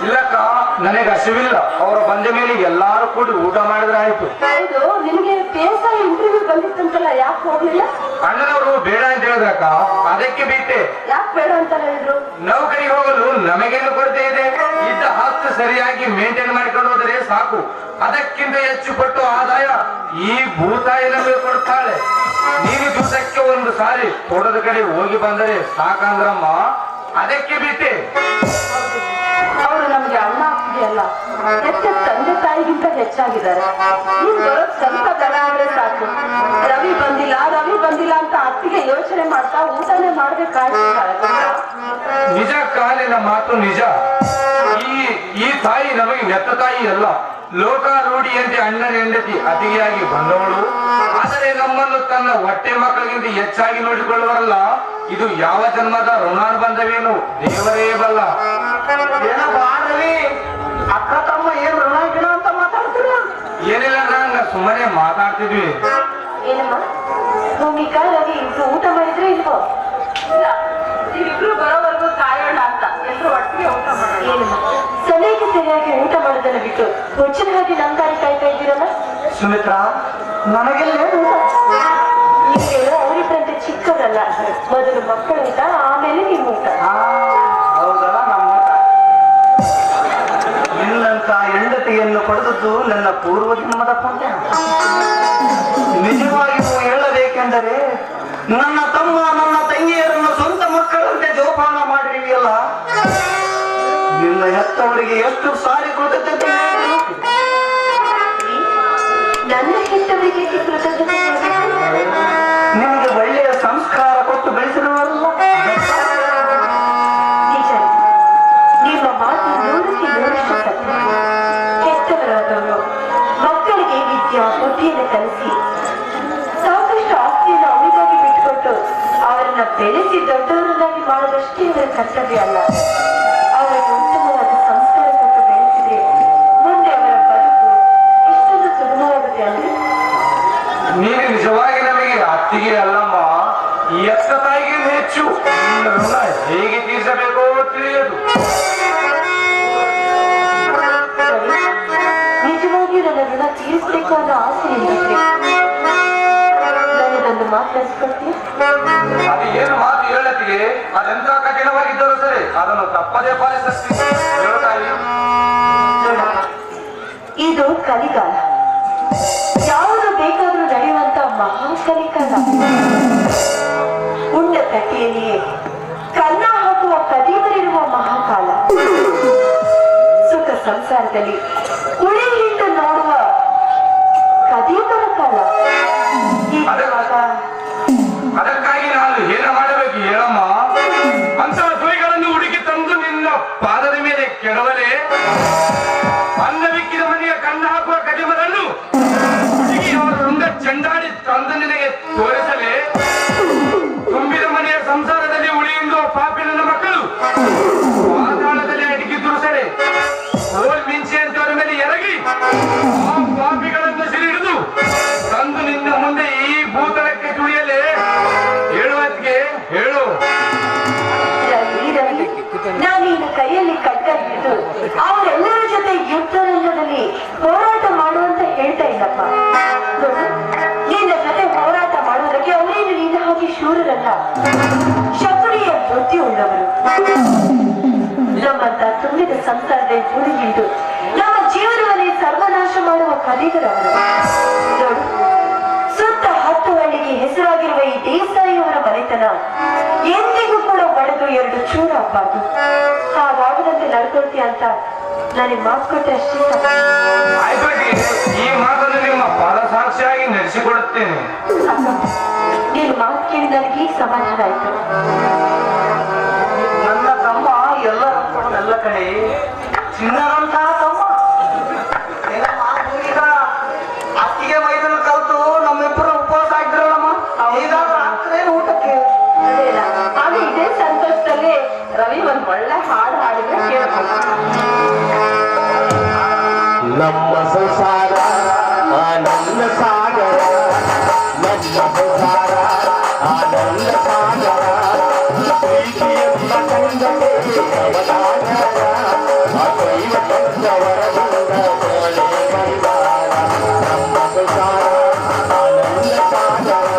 ಇಲ್ಲಕ್ಕ, ನನಗೆ ಹಸಿವಿಲ್ಲ. ಅವರು ಬಂದ ಮೇಲೆ ಎಲ್ಲಾರು ಕೂಡಿ ಊಟ ಮಾಡಿದ್ರೆ ಆಯ್ತು. ಹೌದು, ನಿಮಗೆ PSI ಇಂಟರ್ವ್ಯೂ ಬಂದಿತ್ತಂತಲ್ಲ, ಯಾಕೆ ಹೋಗ್ಲಿಲ್ಲ? ಅಣ್ಣನವರು ಬೇಡ ಅಂತ ಹೇಳಿದ್ರಕ್ಕ, ಅದಕ್ಕೆ ಬಿಟ್ಟೆ. ಯಾಕೆ ಬೇಡ ಅಂತ ಹೇಳಿದ್ರು? ನೌಕರಿಗೆ ಹೋಗಲು ನಮಗೇನು ಕೊರತೆ ಇದೆ? ಇದ್ದ ಹತ್ತು ಸರಿಯಾಗಿ ಮೇಂಟೈನ್ ಮಾಡಿಕೊಂಡು ಹೋದರೆ ಸಾಕು. ಅದಕ್ಕಿಂತ ಹೆಚ್ಚು ಕೊಟ್ಟು ಆದಾಯ ಈ ಭೂತಾಯಿ ನಮಗೆ ಕೊಡ್ತಾಳೆ. ನೀನು ದಿವಸಕ್ಕೆ ಒಂದು ಸಾರಿ ತೋಟದ ಕಡೆ ಹೋಗಿ ಬಂದರೆ ಸಾಕಂದ್ರಮ್ಮ, ಅದಕ್ಕೆ ಬಿಟ್ಟೆ. ಅವರು ನಮ್ಗೆ ಅಣ್ಣ ಆಗ್ತಿದೆಯಲ್ಲ, ಹೆಚ್ಚ ತಂದೆ ತಾಯಿಗಿಂತ ಹೆಚ್ಚಾಗಿದ್ದಾರೆ. ನೀನ್ ಬರೋದ್ ಸ್ವಲ್ಪ ದನ ಆದ್ರೆ ಸಾಕು. ರವಿ ಬಂದಿಲ್ಲ ಅಂತ ಅತ್ತಿಗೆ ಯೋಚನೆ ಮಾಡ್ತಾ ಊಟನೇ ಮಾಡ್ಬೇಕಾಗ್ತದೆ. ನಿಜ ಕಾಲಿನ ಮಾತು ನಿಜ. ಈ ತಾಯಿ ನಮಗೆ ನೆತ್ತ ತಾಯಿ ಅಲ್ಲ, ಲೋಕ ರೂಢಿಯಂತೆ ಅಣ್ಣನ ಹೆಂಡತಿ ಅತಿಗೆಯಾಗಿ ಬಂದವಳು. ಆದರೆ ನಮ್ಮನ್ನು ತನ್ನ ಹೊಟ್ಟೆ ಮಕ್ಕಳಿಗಿಂತ ಹೆಚ್ಚಾಗಿ ನೋಡಿಕೊಳ್ಳುವರಲ್ಲ, ಇದು ಯಾವ ಜನ್ಮದ ಋಣಾನುಬಂಧವೇನು ದೇವರೇ ಬಲ್ಲ. ಅಕ್ಕ ತಮ್ಮ ಏನ್ ಋಣ ಗಿಣ ಅಂತ ಮಾತಾಡ್ತೀರ? ಏನಿಲ್ಲ, ನಂಗ ಸುಮ್ಮನೆ ಮಾತಾಡ್ತಿದ್ವಿ. ಏನಮ್ಮ ಭೂಮಿಕಾ ರವಿ ಇಬ್ರು ಊಟ ಮಾಡಿದ್ರೆ ಇಲ್ವೋ? ಇಲ್ಲ, ನೀವಿಬ್ರು ಬರೋವರೆಗೂ ಕಾಯೋಣ ಅಂತ ಎಲ್ರು ಒಟ್ಟಿಗೆ ಊಟ ಮಾಡೋಣ. ಏನಮ್ಮ ಸಮಯಕ್ಕೆ ಸರಿಯಾಗಿ ಊಟ ಮಾಡೋದನ್ನ ಬಿಟ್ಟು ಹೆಚ್ಚಿನ ಹಾಗೆ ನಂಗಾರಿ ಕಾಯ್ತಾ ಇದ್ದೀರಲ್ಲ? ಸುಮಿತ್ರಾ, ನನಗೆಲ್ಲ ನೀವೇನೋ ಅವರಿಬ್ಬರಂತೆ ಚಿಕ್ಕವರಲ್ಲ. ಮೊದಲು ಮಕ್ಕಳ ಊಟ, ಆಮೇಲೆ ನಿಮ್ಮ ಊಟ. ಹೌದಲ್ಲ, ನಮ್ಮ ಊಟ. ನಿನ್ನಂತ ಹೆಂಡತಿಯನ್ನು ಪಡೆದದ್ದು ನನ್ನ ಪೂರ್ವ ಜನ್ಮದ ಪುಣ್ಯ. ನಿಜವಾಗಿಯೂ ಹೇಳಬೇಕೆಂದರೆ ನನ್ನ ತಮ್ಮ ನನ್ನ ತಂಗಿಯರನ್ನು ಸ್ವಂತ ಮಕ್ಕಳಂತೆ ಜೋಪಾನ ಮಾಡಿದೆಯಲ್ಲ, ನಿನ್ನ ಹೆತ್ತವರಿಗೆ ಎಷ್ಟು ಸಾರಿ ಕೃತಜ್ಞತೆ. ನನ್ನ ಹೆತ್ತವರಿಗೆ ಕೃತಜ್ಞತೆ. ನಿಮಗೆ ಒಳ್ಳೆಯ ಸಂಸ್ಕಾರ ಕೊಟ್ಟು ಬೆಳೆಸಿರುವಲ್ಲ. ನಿಜ, ನಿಮ್ಮ ಮಾತು 100% ಸತ್ಯ. ಹೆತ್ತವರಾದವರು ಮಕ್ಕಳಿಗೆ ವಿದ್ಯಾ ಬುದ್ಧಿಯನ್ನು ಕಲಿಸಿ ಸಾಕಷ್ಟು ಆಸ್ತಿಯನ್ನು ಅವರಿಗಾಗಿ ಬಿಟ್ಟುಕೊಟ್ಟು ಅವರನ್ನ ಬೆಳೆಸಿ ದೊಡ್ಡವರನ್ನಾಗಿ ಮಾಡೋದಷ್ಟೇ ಇವರ ಕರ್ತವ್ಯ ಅಲ್ಲ. ಅವರಿಗೆ ಉತ್ತಮವಾದ ಸಂಸ್ಕಾರ ಕೊಟ್ಟು ಬೆಳೆಸಿದ್ರೆ ಮುಂದೆ ಅವರ ಬದುಕು ಎಷ್ಟೊಂದು ಸುಗಮವಾಗುತ್ತೆ. ಅಂದ್ರೆ ನೀನು ನಿಜವಾಗಿ ನಮಗೆ ಅತ್ತಿಗೆ ಅಲ್ಲಮ್ಮ, ಎತ್ತ ತಾಯಿಗೆ ಹೆಚ್ಚು. ನಿನ್ನ ಋಣ ಹೇಗೆ ತೀರಿಸಬೇಕೋ ತಿಳಿಯದು. ನಿಜವಾಗಿ ನನ್ನ ಋಣ ತೀರಿಸಬೇಕಾದ ಆಸೆ ನನಗೊಂದು ಮಾತಾಡಿಸ್ಕೊಡ್ತೀಯ? ಅದು ಏನು ಮಾತು ಹೇಳತ್ತಿಗೆ, ಅದೆಂತ ಕಠಿಣವಾಗಿದ್ದರೂ ಸರಿ ಅದನ್ನು ತಪ್ಪದೇ ಪಾಲಿಸುತ್ತೀನಿ. ಇದು ಕಲಿಕಾಲ, ಯಾವುದು ಬೇಕಾದ್ರೂ ನಡೆಯುವಂತ ಮಹಾ ಕಲಿಕಾಲ. ಉಂಡ ತಟ್ಟೆಯಲ್ಲಿಯೇ ಕನ್ನ ಹಾಕುವ ಕದಿಮರಿರುವ ಮಹಾಕಾಲ. ಸುಖ ಸಂಸಾರದಲ್ಲಿ ಉಳಿ ಹಿಂಡು ನೋಡುವ ಕದಿಮರ ಕಾಲ. ಅದಕ್ಕಾಗಿ ನಾನು ಏನು ಮಾಡಬೇಕು ಹೇಳಮ್ಮ? ಅಂತಹ ಸುಳಿಗಳನ್ನು ಹುಡುಕಿ ತಂದು ನಿನ್ನ ಪಾದದ ಮೇಲೆ ಕೆಡವಲೇ? ಅನ್ನವಿಕ್ಕಿದ ಮನೆಯ ಕಣ್ಣ ಹಾಕುವ ಕದಿಮರನ್ನು ಅವರಿಂದ ಚೆಂಡಾಡಿ ತಂದು ನಿನಗೆ ತೋರಿಸಲೇ? ತುಂಬಿದ ಮನೆಯ ಸಂಸಾರದಲ್ಲಿ ಉಳಿಯುವ ಪಾಪಿ ನನ್ನ ಮಕ್ಕಳು ಪಾತಾಳದಲ್ಲಿ ಅಡಿಗೆ ತುರುಸಲೆ ಹೋಲ್ ಮಿಂಚೆ ಅಂತವರ ಮೇಲೆ ಎರಗಿ ಆ ಪಾಪಿಗಳನ್ನು ಸಿರಿಹಿಡಿದು ತಂದು ನಿನ್ನ ಮುಂದೆ ಈ ಭೂತಳಕ್ಕೆ ತುಳಿಯಲೇ? ಹೇಳುವತ್ತಿಗೆ ಹೇಳು. ನಾನೀನ ಕೈಯಲ್ಲಿ ಖಡ್ಗ ಹಿಡಿದು ಅವರೆಲ್ಲರ ಜೊತೆ ಯುದ್ಧರಂಗದಲ್ಲಿ ಹೋರಾಟ ಮಾಡುವಂತ ಹೇಳ್ತಾ ಇಲ್ಲಪ್ಪ. ನಿನ್ನ ಜೊತೆ ಹೋರಾಟ ಮಾಡುವುದಕ್ಕೆ ಅವರೇನು ನಿನ್ನ ಹಾಗೆ ಶೂರರಲ್ಲ, ಶತ್ರುಯ ಬುದ್ಧಿ ಉಳ್ಳವರು. ನಮ್ಮಂತ ತುಂಬಿದ ಸಂಸಾರದಲ್ಲಿ ಹುಡುಗಿದ್ದು ನಮ್ಮ ಜೀವನವನ್ನೇ ಸರ್ವನಾಶ ಮಾಡುವ ಕಲಿಗರವರು. ನೋಡು, ಸುತ್ತ 10 ಹಳ್ಳಿಗೆ ಹೆಸರಾಗಿರುವ ಈ ದೇಸಾಯಿಯವರ ಮನೆತನ ಎಂದಿಗೂ ಕೂಡ ಒಡೆದು 2 ಚೂರು ಆಗ್ಬಾರ್ದು. ಹಾಗಾಗದಂತೆ ನಡ್ಕೊಳ್ತೀಯ ಅಂತ ನನಗೆ ಮಾತು ಕೊಟ್ಟರೆ ಅಷ್ಟೇ. ಈ ಮಾತನ್ನು ನಿಮ್ಮ ಪಾದ ಸಾಕ್ಷಿಯಾಗಿ ನಡೆಸಿಕೊಡುತ್ತೇನೆ. ನೀನು ಮಾತು ಕೇಳಿ ನನಗೆ ಈಗ ಸಮಾಧಾನ ಆಯ್ತು. ನನ್ನ ತಮ್ಮ ಎಲ್ಲ ಕಡೆ ಚಿನ್ನದಂತಹ ತಮ್ಮ. ಈಗ ಅತ್ತಿಗೆ ಮೈದನ ಕಲ್ತು ನಮ್ಮಿಬ್ಬರು ಉಪವಾಸ ಆಗಿದ್ರಲ್ಲಮ್ಮ, ಇದಾದ್ರೂ ಆಗ್ತದೇನು ಊಟಕ್ಕೆ? ಹಾಗೆ ಇದೇ ಸಂತೋಷದಲ್ಲಿ ರವಿ ಒಂದ್ ಒಳ್ಳೆ ಹಾಡು ಹಾಡಿದ್ರೆ ಕೇಳ್ಬೋದು. ನಮ್ಮ ಸಂಸಾರ ಆನಂದ ಸಾಗರ, ನಮ್ಮ ಸಂಸಾರ ಆನಂದ ಸಾಗರ, ಪ್ರೀತಿಯೆಂಬ ಕಂದಗೆ ಅವತಾರ, ಅದೈವ ಕಂದವರ ಬಂದ ಮಳೆ ಪರಿವಾರ. ನಮ್ಮ ಸಂಸಾರ ಆನಂದ ಸಾಗರ.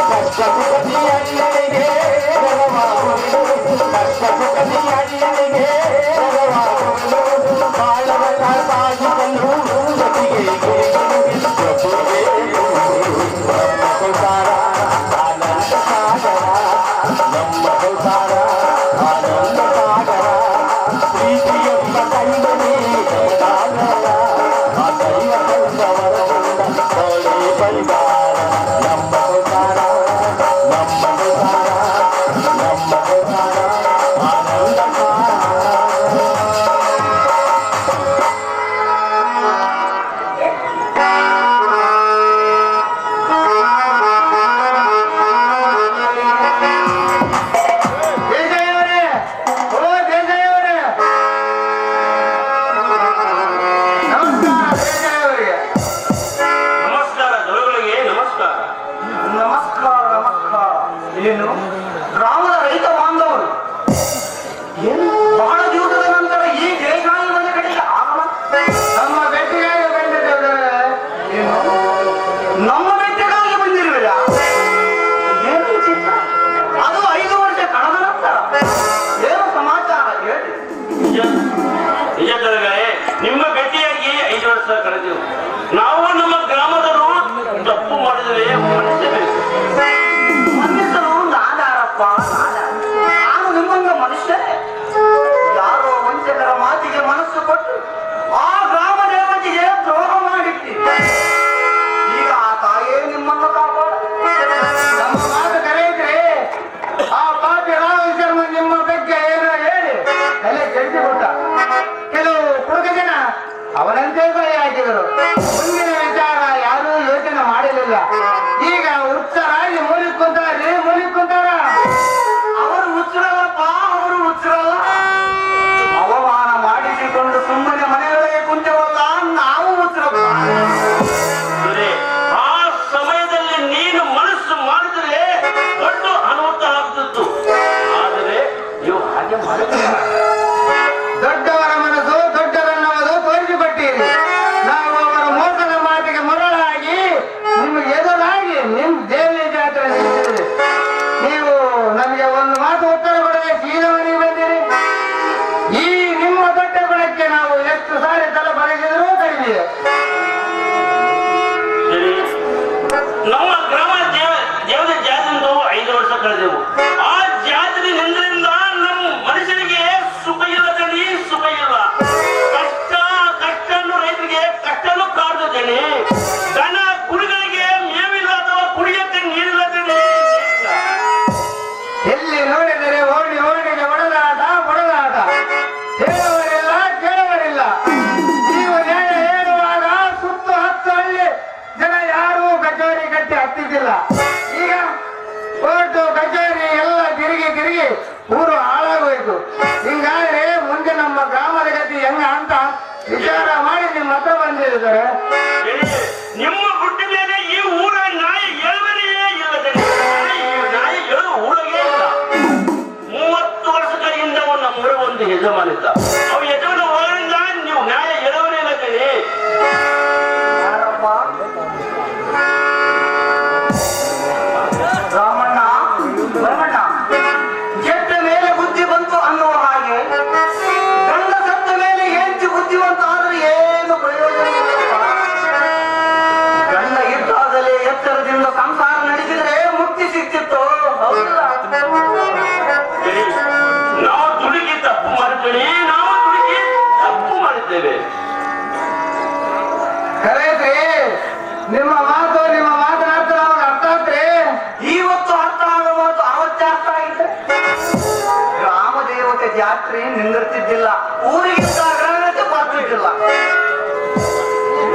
ಕಷ್ಟ ಕಳೆದೆವು. ನಾವು ನಮ್ಮ ಗ್ರಾಮದವರು ತಪ್ಪು ಮಾಡಿದರೆ ಮನ್ನಿಸಬೇಕು. ಮನ್ನಿಸಲು ನಾನಾರಪ್ಪ ನಾನು ನಿಮ್ಮಂಗ ಮನುಷ್ಯನೇ. ಯಾರೋ ವಂಚಕರ ಮಾತಿಗೆ ಮನಸ್ಸು ಕೊಟ್ಟು ಆ ಗ್ರಾಮ ದೇವತೆಗೆ ದ್ರೋಹ ಮಾಡಿಟ್ಟಿ. ಈಗ ಆ ತಾಯೇ ನಿಮ್ಮನ್ನು ಕಾಪಾಡ. ನಮ್ಮ ಮಾತು ಕರೆಯಿದ್ರೆ ಆ ಪಾಪಿ ರಾಮ ಶರ್ಮ ನಿಮ್ಮ ಬಗ್ಗೆ ಏನೋ ಹೇಳಿ ತಲೆ ಕೆಡಿಸಿಕೊಟ್ಟ. ಕೆಲವು ಹುಡುಗ ಜನ ಅವನಂತೆ ಕೈ ಹಾಕಿದರು. ಮುಂದಿನ ವಿಚಾರ ಯಾರೂ ಯೋಚನೆ ಮಾಡಲಿಲ್ಲ. ಈಗ ಹುಚ್ಚರಾಗಿ ಮೂಲಿ ಕುಂತಾರ. ಅವರು ಹುಚ್ಚರಲ್ಲಪ್ಪ, ಅವರು ಹುಚ್ಚರಲ್ಲ. ಅವಮಾನ ಮಾಡಿಸಿಕೊಂಡು ಸುಮ್ಮನೆ ಮನೆಯೊಳಗೆ ಕುಂತವಲ್ಲ, ನಾವು ಹುಚ್ಚರಪ್ಪ. ಆ ಸಮಯದಲ್ಲಿ ನೀನು ಮನಸ್ಸು ಮಾಡಿದರೆ ದೊಡ್ಡ ಅನಾಹುತ ಆಗ್ತಿತ್ತು. ಆದರೆ ನೀವು ಹಾಗೆ ಮಾಡಿದ್ದೀರ. ದೊಡ್ಡವರ ಮನಸ್ಸು ದೊಡ್ಡದನ್ನವುದು ತೋರಿಸಿಕೊಟ್ಟಿರಿ. ನಾವು ಅವರ ಮೋಸದ ಮಾತಿಗೆ ಮರಳಾಗಿ ನಿಮಗೆ ಎದುರಾಗಿ ನಿಮ್ ದೇವಿ ಜಾತ್ರೆ ನಿಲ್ಲಿಸಿದ್ರಿ. ನೀವು ನಮಗೆ ಒಂದು ಮಾತು ಉತ್ತರ ಕೊಡದೆ ಸೀದಾ ಮನೆಗೆ ಬಂದಿರಿ. ಈ ನಿಮ್ಮ ದೊಡ್ಡ ಗುಣಕ್ಕೆ ನಾವು ಎಷ್ಟು ಸಾರಿ ತಲೆ ಬರೆಸಿದರೂ ಕಡಿಮೆ. ನಮ್ಮ ಗ್ರಾಮ ದೇವದ ಜಾತ್ರೆಂದು 5 ವರ್ಷ ಕಳೆದೆವು. ಆ ಜಾತ್ರೆ ನಿಂದ್ರಿಂದ ನಮ್ಮ ಮನುಷ್ಯನಿಗೆ ಸುಖ ಇಲ್ಲ ದಣಿ, ಸುಖ ಇಲ್ಲ. ಕಷ್ಟನ್ನು ರೈತರಿಗೆ ಕಷ್ಟನು ಕಾಡ್ತದಣಿ. ದನ ಕುರಿಗಳಿಗೆ ಮೇವಿಲ್ಲ ಅಥವಾ ಕುಡಿಯಕ್ಕೆ ನೀರಿಲ್ಲ ದಣಿ. ಎಲ್ಲಿ ನೋಡಿದರೆ ಓಣಿಗೆ ಒಡೆದಾಟ. ಹೇಳುವರಿಲ್ಲ, ಕೇಳುವರಿಲ್ಲ. ನೀವು ನ್ಯಾಯ ಹೇಳುವಾಗ ಸುತ್ತು 10 ಹಳ್ಳಿ ಜನ ಯಾರೂ ಕಚೇರಿ ಕಟ್ಟಿ ಹತ್ತಿದ್ದಿಲ್ಲ. ಈಗ ಕೋರ್ಟು ಕಚೇರಿ ಎಲ್ಲ ತಿರುಗಿ ಊರು ಹಾಳಾಗೋಯ್ತು. ಹಿಂಗಾದ್ರೆ ಮುಂದೆ ನಮ್ಮ ಗ್ರಾಮದ ಗತಿ ಹೆಂಗ ಅಂತ ವಿಚಾರ ಮಾಡಿ ನಿಮ್ಮ ಹತ್ರ ಬಂದಿದ್ದಾರೆ. ನಿಮ್ಮ ಹುಟ್ಟ ಮೇಲೆ ಈ ಊರ ನಾಯಿ ಎಳುವರಿಯೇ ಇಲ್ಲ ದಣಿ. ನಾಯಿ ಎಳುವ ಊರಗೇ ಇಲ್ಲ. 30 ವರ್ಷದ ಹಿಂದೆ ನಮ್ಮೂರ ಒಂದು ಯಜಮಾನಿದ್ದ. ಅವು ಯಜಮಾನ ಹೋಗಿಂದ ನೀವು ನ್ಯಾಯ ಎಳುವರಿ ಇಲ್ಲ ದಣಿ. ಯಾರಪ್ಪ? ರಾಮಣ್ಣ, ಭರಮಣ್ಣ. ಗೆದ್ದ ಮೇಲೆ ಬುದ್ಧಿ ಬಂತು ಅನ್ನುವ ಹಾಗೆ ಗಂಡ ಸತ್ತ ಮೇಲೆ ಹೆಂಡತಿ ಬುದ್ಧಿವಂತ ಆದ್ರೆ ಏನು ಪ್ರಯೋಜನ ಇಲ್ಲಪ್ಪ. ಗಂಡ ಇದ್ದಾಗಲೇ ಎತ್ತರದಿಂದ ಸಂಸಾರ ನಡೆಸಿದ್ರೆ ಮುಕ್ತಿ ಸಿಕ್ತಿತ್ತು. ಹೌದಲ್ಲ? ನಾವು ದುಡುಕಿ ತಪ್ಪು ಮಾಡಿದ್ದೇವೆ. ಕರೆದ್ರಿ ನಿಮ್ಮ ಮಾತಿನ ಅರ್ಥ ನಮಗೆ ಅರ್ಥ ಆತ್ರಿ. ಇವತ್ತು ಅರ್ಥ ಆಗೋ ಮಾತು ಅವತ್ತೇ ಅರ್ಥ ಆಗಿದೆ. ಗ್ರಾಮ ದೇವತೆ ಜಾತ್ರೆ ನಿಂದಿರ್ತಿದ್ದಿಲ್ಲ, ಊರಿಗೆ ಗ್ರಾಮಕ್ಕೆ ಬರ್ತಿದ್ದಿಲ್ಲ.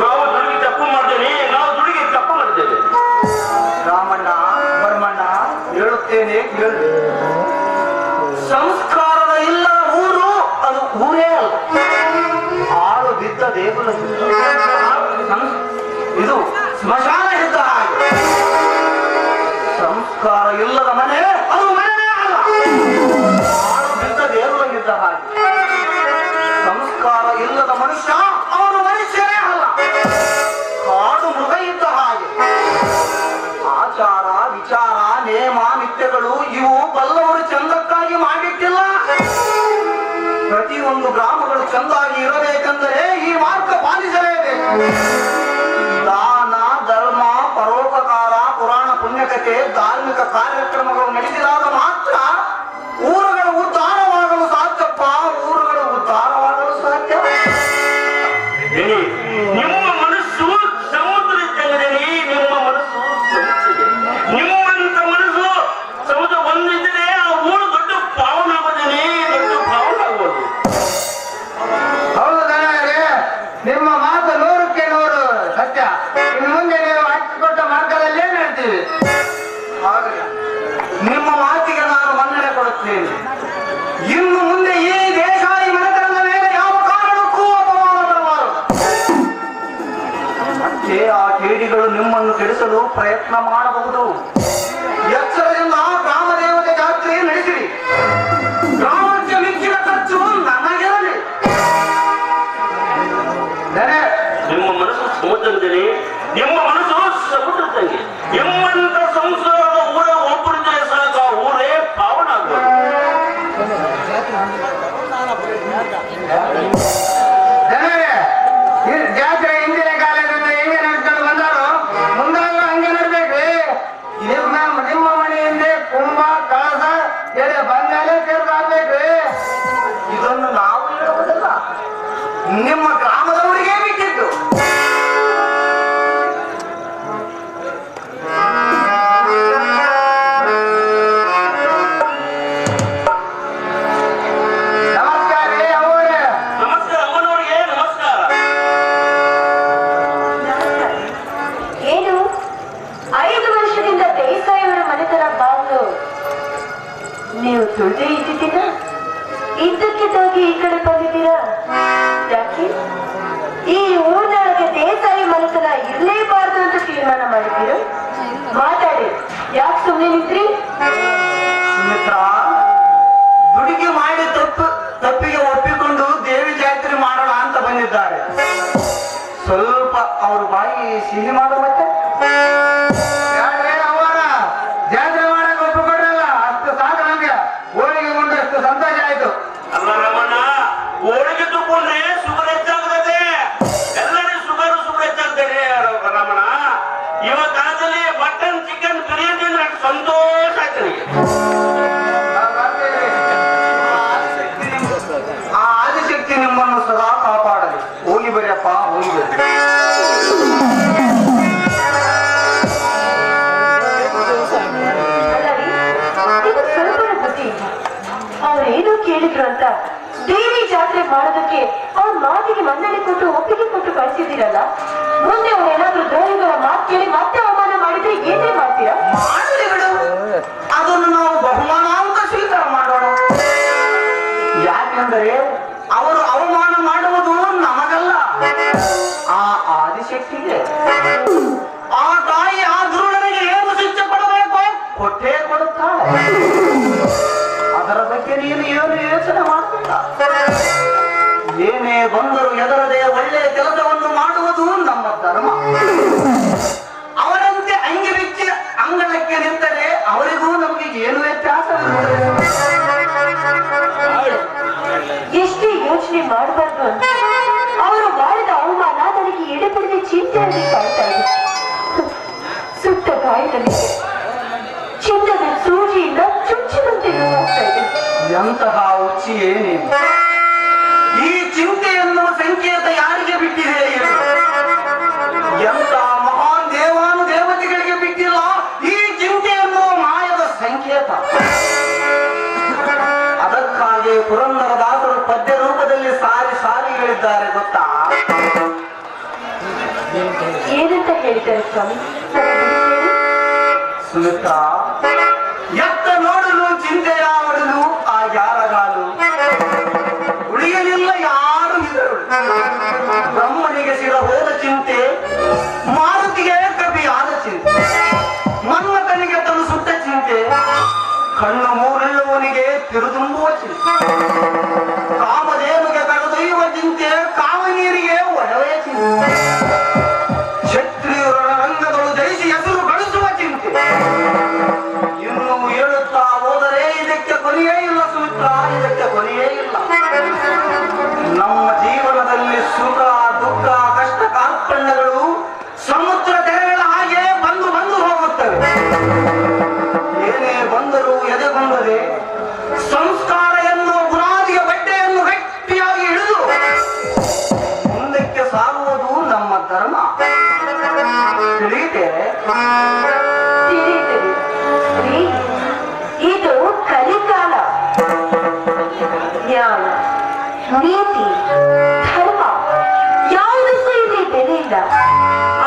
ನಾವು ದುಡುಕಿ ತಪ್ಪು ಮಾಡಿದ್ದೇವೆ. ರಾಮಣ್ಣ, ಭರಮಣ್ಣ, ಹೇಳುತ್ತೇನೆ ಕೇಳಿ. ಸಂಸ್ಕಾರದ ಇಲ್ಲ ಊರು ಅದು ಊರೇ ಅಲ್ಲ, ಆಳು ಬಿದ್ದ ದೇಗುಲ. ಇದು ಸ್ಮಶಾನ ಇದ್ದ ಹಾಗೆ. ಸಂಸ್ಕಾರ ಇಲ್ಲದ ಮನೆ ಅದು ಮನೆಯೇ ಅಲ್ಲ, ಆಳು ಬಿದ್ದ ದೇಗುಲ ಇದ್ದ ಹಾಗೆ. ಸಂಸ್ಕಾರ ಇಲ್ಲದ ಮನುಷ್ಯ ಅವನು ಮನುಷ್ಯನೇ ಅಲ್ಲ, ಕಾಡು ಮೃಗ ಇದ್ದ ಹಾಗೆ. ಆಚಾರ ವಿಚಾರ ನೇಮ ನಿತ್ಯಗಳು ಇವು ಬಲ್ಲವರು ಚಂದಕ್ಕಾಗಿ ಮಾಡಿಟ್ಟಿಲ್ಲ. ಪ್ರತಿಯೊಂದು ಗ್ರಾಮಗಳು ಚಂದಾಗಿ ಇರಬೇಕೆಂದರೆ ಈ ಮಾರ್ಗ ಪಾಲಿಸಲೇಬೇಕು. ದಾನ ಧರ್ಮ ಪರೋಪಕಾರ ಪುರಾಣ ಪುಣ್ಯಕತೆ ಧಾರ್ಮಿಕ ಕಾರ್ಯಕ್ರಮಗಳು ನಡೆಸಿದಾಗ ಮಾತ್ರ ಊರುಗಳು ಉದ್ಧಾರವಾಗಲು ಸಾಧ್ಯಪ್ಪ. ಊರುಗಳು ಉದ್ಧಾರವಾಗಲು ಸಾಧ್ಯ. ನಿಮ್ಮ ಮನಸ್ಸು ಸಮುದ್ರ ಇದ್ದಂಗೆ. ನಿಮ್ಮ ಮನಸ್ಸು ನಿಮ್ಮಂತ ಮನಸ್ಸು ಸಮುದ್ರ ಒಂದಿದ್ದರೆ ಆ ಊರು ದೊಡ್ಡ ಪಾವನ ಆಗೋದೇನೆ, ದೊಡ್ಡ ಪಾವನ ಆಗ್ಬೋದು. ಹೌದು ದನವರೇ, ನಿಮ್ಮ ಮಾತು 100ಕ್ಕೆ 100 ಸತ್ಯ. ಇನ್ನು ಮುಂದೆ ನೀವು ಹಾಕಿಕೊಟ್ಟ ಮಾರ್ಗದಲ್ಲೇ ನಡ್ತೀವಿ. ಹಾಗಲ್ಲ, ನಿಮ್ಮ ಮಾತಿಗೆ ನಾನು ಮನ್ನಣೆ ಕೊಡುತ್ತೇನೆ. ಇನ್ನು ಮುಂದೆ ಈ ದೇಶ ಈ ಮನೆತನದ ಮೇಲೆ ಯಾವ ಕಾರಣಕ್ಕೂ ಅಪಮಾನ ಬರಬಾರದು. ಮತ್ತೆ ಆ ಕೇಡಿಗಳು ನಿಮ್ಮನ್ನು ಕೆಡಿಸಲು ಪ್ರಯತ್ನ ಮಾಡಬಹುದು. ಎಚ್ಚರದಿಂದ ಗ್ರಾಮ ದೇವತೆ ಜಾತ್ರೆ ನಡೆಸಿರಿ. ಗ್ರಾಮಕ್ಕೆ ಮಿಕ್ಕಿದ ಖರ್ಚು ನಮಗಿರಲಿ. ನಿಮ್ಮ ಮನಸ್ಸು ಸಮುದ್ರದಲ್ಲಿ, ನಿಮ್ಮ ಮನಸ್ಸು ಸಮುದ್ರದಲ್ಲಿ. ನಿಮ್ಮಂತ ಸಂಸ್ಕಾರದ ಊರ ಒಬ್ಬರಿದ್ದರೆ ಸಾಕು, ಆ ಊರೇ ಪಾವನ ಆಗ್ಬೋದು. ಜಾತ್ರೆ ಗ್ರಾಮದವರಿಗೆ ಬಿಟ್ಟಿದ್ದು. ನಮಸ್ಕಾರ ರೀ ಅವರೇ. ನಮಸ್ಕಾರ ಅಮ್ಮನವ್ರಿಗೆ ನಮಸ್ಕಾರ. ಏನು 5 ವರ್ಷದಿಂದ ದೇಸಾಯಿಯವರ ಮನೆತನ ಬಾಗಿಲು ನೀವು ತುಳಿದೇ ಇದ್ದಿದ್ದೀರಾ? ಇದ್ದಕ್ಕಿದ್ದಾಗಿ ಈ ಕಡೆ ಬಂದಿದ್ದೀರಾ? ಯಾಕೆ ಈ ಊರಿನೊಳಗೆ ದೇಸಾಯಿ ಮನೆತನ ಇರ್ಲೇಬಾರ್ದು ಅಂತ ತೀರ್ಮಾನ ಮಾಡಿದ್ದೀರಾ? ಮಾತಾಡಿ, ಯಾಕೆ ಸುಮ್ಮನೆ ನಿಂತ್ರಿ? ಮಿತ್ರ, ದುಡುಗಿ ಮಾಡಿ ತಪ್ಪಿಗೆ ಒಪ್ಪಿಕೊಂಡು ದೇವಿ ಜಾತ್ರೆ ಮಾಡೋಣ ಅಂತ ಬಂದಿದ್ದಾರೆ. ಸ್ವಲ್ಪ ಅವ್ರ ಬಾಯಿ ಸಿಹಿ ಮಾಡೋ ಮತ್ತೆ ಅವರ ಜಾತ್ರೆ ಮಾಡಕ್ಕೆ ಒಪ್ಪಿಕೊಡ್ರಲ್ಲ, ಅಷ್ಟು ಸಾಕು ನಮ್ಗೆ. ಹೋಳಿಗೆ ಕೊಂಡು ಅಷ್ಟು ಸಂತೋಷ ಆಯ್ತು. ಅಲ್ಲ ರಮಣ್ಣ, ಹೋಳಿಗೆ ತಗೊಂಡ್ರೆ ಶುಗರ್ ಹೆಚ್ಚಾಗ್ತದೆ. ಎಲ್ಲರಿಗೂ ಶುಗರ್ ಹೆಚ್ಚಾಗ್ತದೆ ರಮಣ. ಇವಾಗ ಕಾಲದಲ್ಲಿ ಮಟನ್ ಚಿಕನ್ ಬಿರಿಯಾನಿ ಅಂದ್ರೆ ಅಷ್ಟು ಸಂತೋಷ ಆಯ್ತು ನನಗೆ. ಆ ಆದಿಶಕ್ತಿ ನಿಮ್ಮನ್ನು ಸದಾ ಕಾಪಾಡಲಿ. ಹೋಗಿ ಬರ್ಯಪ್ಪ, ಹೋಗಿ ಬರ್ರಿ. ಅಲ್ಲರಿ, ಇದು ಸ್ವಲ್ಪ ಬುದ್ಧಿ ಇಲ್ಲ. ಅವ್ರೇನೋ ಕೇಳಿದ್ರು ಅಂತ ದೇವಿ ಜಾತ್ರೆ ಮಾಡೋದಕ್ಕೆ ಅವ್ರ ಮಾತಿಗೆ ಮನ್ನಣೆ ಕೊಟ್ಟು ಒಪ್ಪಿಗೆ ಕೊಟ್ಟು ಕಳಿಸಿದ್ದೀರಲ್ಲ, ಮುಂದೆ ಅವ್ರೇನಾದ್ರೂ ದ್ರೋಹಿಗಳ ಮಾತು ಕೇಳಿ ಮತ್ತೆ ಅವಮಾನ ಮಾಡಿದ್ರೆ ಏನೇ ಮಾಡ್ತೀರಾ? ಮಾಡಲಿ ಬಿಡು, ಅದನ್ನು ನಾವು ಬಹುಮಾನ ಅಂತ ಸ್ವೀಕಾರ ಮಾಡೋಣ. ಯಾಕೆಂದರೆ ಅವರು ಅವಮಾನ ಮಾಡುವುದು ನಮಗಲ್ಲ, ಆ ಆದಿಶಕ್ತಿಗೆ. ಆ ತಾಯಿ ಆ ದುರುಳನಿಗೆ ಏನು ಶಿಕ್ಷೆ ಕೊಡಬೇಕು ಕೊಟ್ಟೇ ಕೊಡುತ್ತಾಳೆ. ಅದರ ಬಗ್ಗೆ ನೀನು ಏನು ಯೋಚನೆ ಮಾಡಬೇಡ. ಏನೇ ಬಂದರೂ ಎದರದೆ ಒಳ್ಳೆಯ ಕೆಲಸವನ್ನು ಮಾಡುವುದು ನಮ್ಮ ಧರ್ಮ. ಅವರಂತೆ ಅಂಗಿ ಬಿಚ್ಚಿ ಅಂಗಳಕ್ಕೆ ನಿಂತರೆ ಅವರಿಗೂ ನಮಗೆ ಏನು ವ್ಯತ್ಯಾಸವಿರುತ್ತದೆ? ಎಷ್ಟೇ ಯೋಚನೆ ಮಾಡಬಾರ್ದು ಅಂತ ಅವರು ಮಾಡಿದ ಅವಮಾನ ನನಗೆ ಎಡೆಪಡೆದ ಚಿಂತೆಯಾಗಿ ಕಾಣ್ತಾ ಇದೆ. ಸುಟ್ಟ ಗಾಯದಲ್ಲಿ ಚಿನ್ನದ ಸೂಜಿಯಿಂದ ಚುಚ್ಚಿದಂತೆ ನೋವಾಗ್ತಾ ಇದೆ. ಎಂತಹ ಹುಚ್ಚಿಯೇ ನೀನು! ಈ ಚಿಂತೆ ಎನ್ನುವ ಸಂಕೇತ ಯಾರಿಗೆ ಬಿಟ್ಟಿದೆ? ಎಂತ ಮಹಾನ್ ದೇವಾನು ದೇವತೆಗಳಿಗೆ ಬಿಟ್ಟಿಲ್ಲ ಈ ಚಿಂತೆ ಎನ್ನುವ ಮಾಯದ ಸಂಕೇತ. ಅದಕ್ಕಾಗಿ ಪುರಂದರದಾಸರು ಪದ್ಯ ರೂಪದಲ್ಲಿ ಸಾರಿ ಸಾರಿ ಹೇಳಿದ್ದಾರೆ ಗೊತ್ತಾ? ಏನಂತ ಹೇಳಿದ್ದಾರೆ ಸ್ವಾಮಿ? ಸುಮಿತ್ರ, ಎತ್ತ ನೋಡಲು ಚಿಂತೆಯ ಒಡಲು ಆ ಯಾರಗಾಲು ಉಳಿಯಲಿಲ್ಲ ಯಾರು ಇದರು. ಬ್ರಹ್ಮನಿಗೆ ಸಿರ ಹೋದ ಚಿಂತೆ, ಮಾರುತಿಗೆ ಕವಿಯಾದ ಚಿಂತೆ, ಮನ್ಮಥನಿಗೆ ತನು ಸುಟ್ಟ ಚಿಂತೆ, ಕಣ್ಣು ಮೂರುಳ್ಳವನಿಗೆ ತಿರುದುಂಬುವ ಚಿಂತೆ, ಕಾಮದೇವನಿಗೆ ಕರೆದೊಯ್ಯುವ ಚಿಂತೆ, ಕಾಮನೀರಿಗೆ ಒಡವೆಯ ಚಿಂತೆ, ಕ್ಷತ್ರಿಯರ ರಂಗಗಳು ಜಯಿಸಿ ಹೆಸರು ಗಳಿಸುವ ಚಿಂತೆ. ಇನ್ನು ಹೇಳುತ್ತಾ ಹೋದರೆ ಇದಕ್ಕೆ ಕೊನೆಯೇ ಇಲ್ಲ ಸುಮಿತ್ರ, ಇದಕ್ಕೆ ಕೊನೆಯೇ ಇಲ್ಲ. ನಮ್ಮ ಜೀವನದಲ್ಲಿ ಸುಖ ದುಃಖ ಕಷ್ಟ ಕಾರ್ಪಣ್ಯಗಳು ಸಮುದ್ರ ತೆರೆಗಳ ಹಾಗೆ ಬಂದು ಬಂದು ಹೋಗುತ್ತವೆ. ಏನೇ ಬಂದರೂ ಎದೆಗುಂದದೆ ಸಂಸ್ಕಾರ ಎನ್ನುವ ಬುನಾದಿಯ ಬಟ್ಟೆಯನ್ನು ಗಟ್ಟಿಯಾಗಿ ಹಿಡಿದು ಮುಂದಕ್ಕೆ ಸಾಗುವುದು ನಮ್ಮ ಧರ್ಮ. ತಿಳಿಯಿತೆ? ತಿಳಿಯುತ್ತದೆ. ರೀ, ಇದು ಕಲಿಕಾಲ. ನ್ಯಾಯ, ನೀತಿ, ಧರ್ಮ ಯಾವುದಕ್ಕೂ ಇಲ್ಲಿ ಬೆಲೆ ಇಲ್ಲ.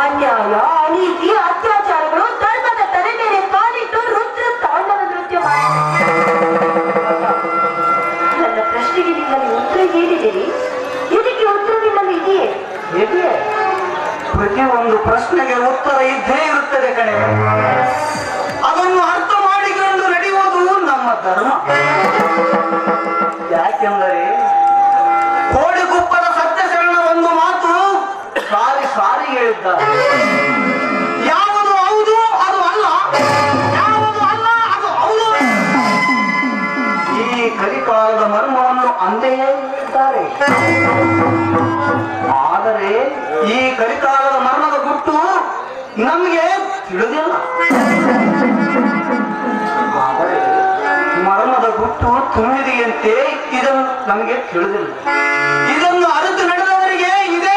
ಅನ್ಯಾಯ, ಅನೀತಿ, ಅತ್ಯಾಚಾರಗಳು ಧರ್ಮದ ತಲೆ ಮೇಲೆ ಕಾಲಿಟ್ಟು ರುದ್ರ ತಾಂಡವ ನೃತ್ಯ ನನ್ನ ಪ್ರಶ್ನೆಗೆ ನಿಮ್ಮಲ್ಲಿ ಉತ್ತರ ಹೇಳಿದಿರಿ, ಇದಕ್ಕೆ ಉತ್ತರ ನಿಮ್ಮಲ್ಲಿ ಇದೆಯೇ? ಇದೆಯೇ? ಪ್ರತಿಯೊಂದು ಪ್ರಶ್ನೆಗೆ ಉತ್ತರ ಇದ್ದೇ ಇರುತ್ತದೆ ಕಣೆ. ಅದನ್ನು ಅರ್ಥ ಮಾಡಿಕೊಂಡು ನಡೆಯುವುದು ನಮ್ಮ ಧರ್ಮ. ಯಾಕೆಂದರೆ ಕೋಡಿಗುಪ್ಪದ ಸತ್ಯಶರಣ ಒಂದು ಮಾತು ಸಾರಿ ಸಾರಿ ಹೇಳಿದ್ದಾರೆ. ಯಾವುದು ಹೌದು ಅದು ಅಲ್ಲ, ಯಾವುದು ಅಲ್ಲ ಅದು ಹೌದು. ಈ ಕಲಿಕಾಲದ ಮರ್ಮವನ್ನು ಅಂತೆಯೇ ಹೇಳಿದ್ದಾರೆ. ಆದರೆ ಈ ಕಲಿಕಾಲದ ಮರಣದ ಗುಟ್ಟು ನಮಗೆ ತಿಳಿದಿಲ್ಲ. ಆದರೆ ಮರಣದ ಗುಟ್ಟು ತುಂಬಿದೆಯಂತೆ ಇದನ್ನು ನಮಗೆ ತಿಳಿದಿಲ್ಲ. ಇದನ್ನು ಅರಿತು ನಡೆದವರಿಗೆ ಇದೇ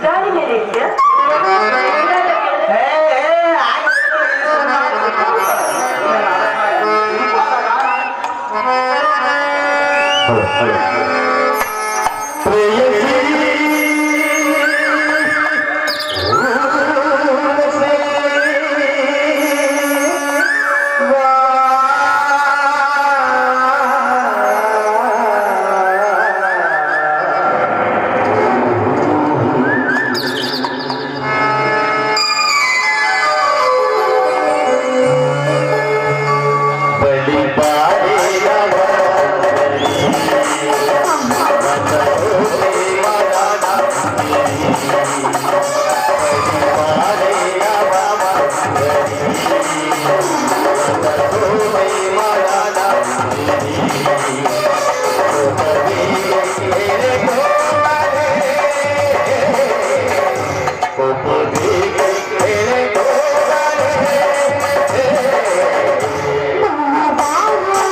ಗಾಡಿ ಮೇಲೆ ಇದೆಯಾ Bye.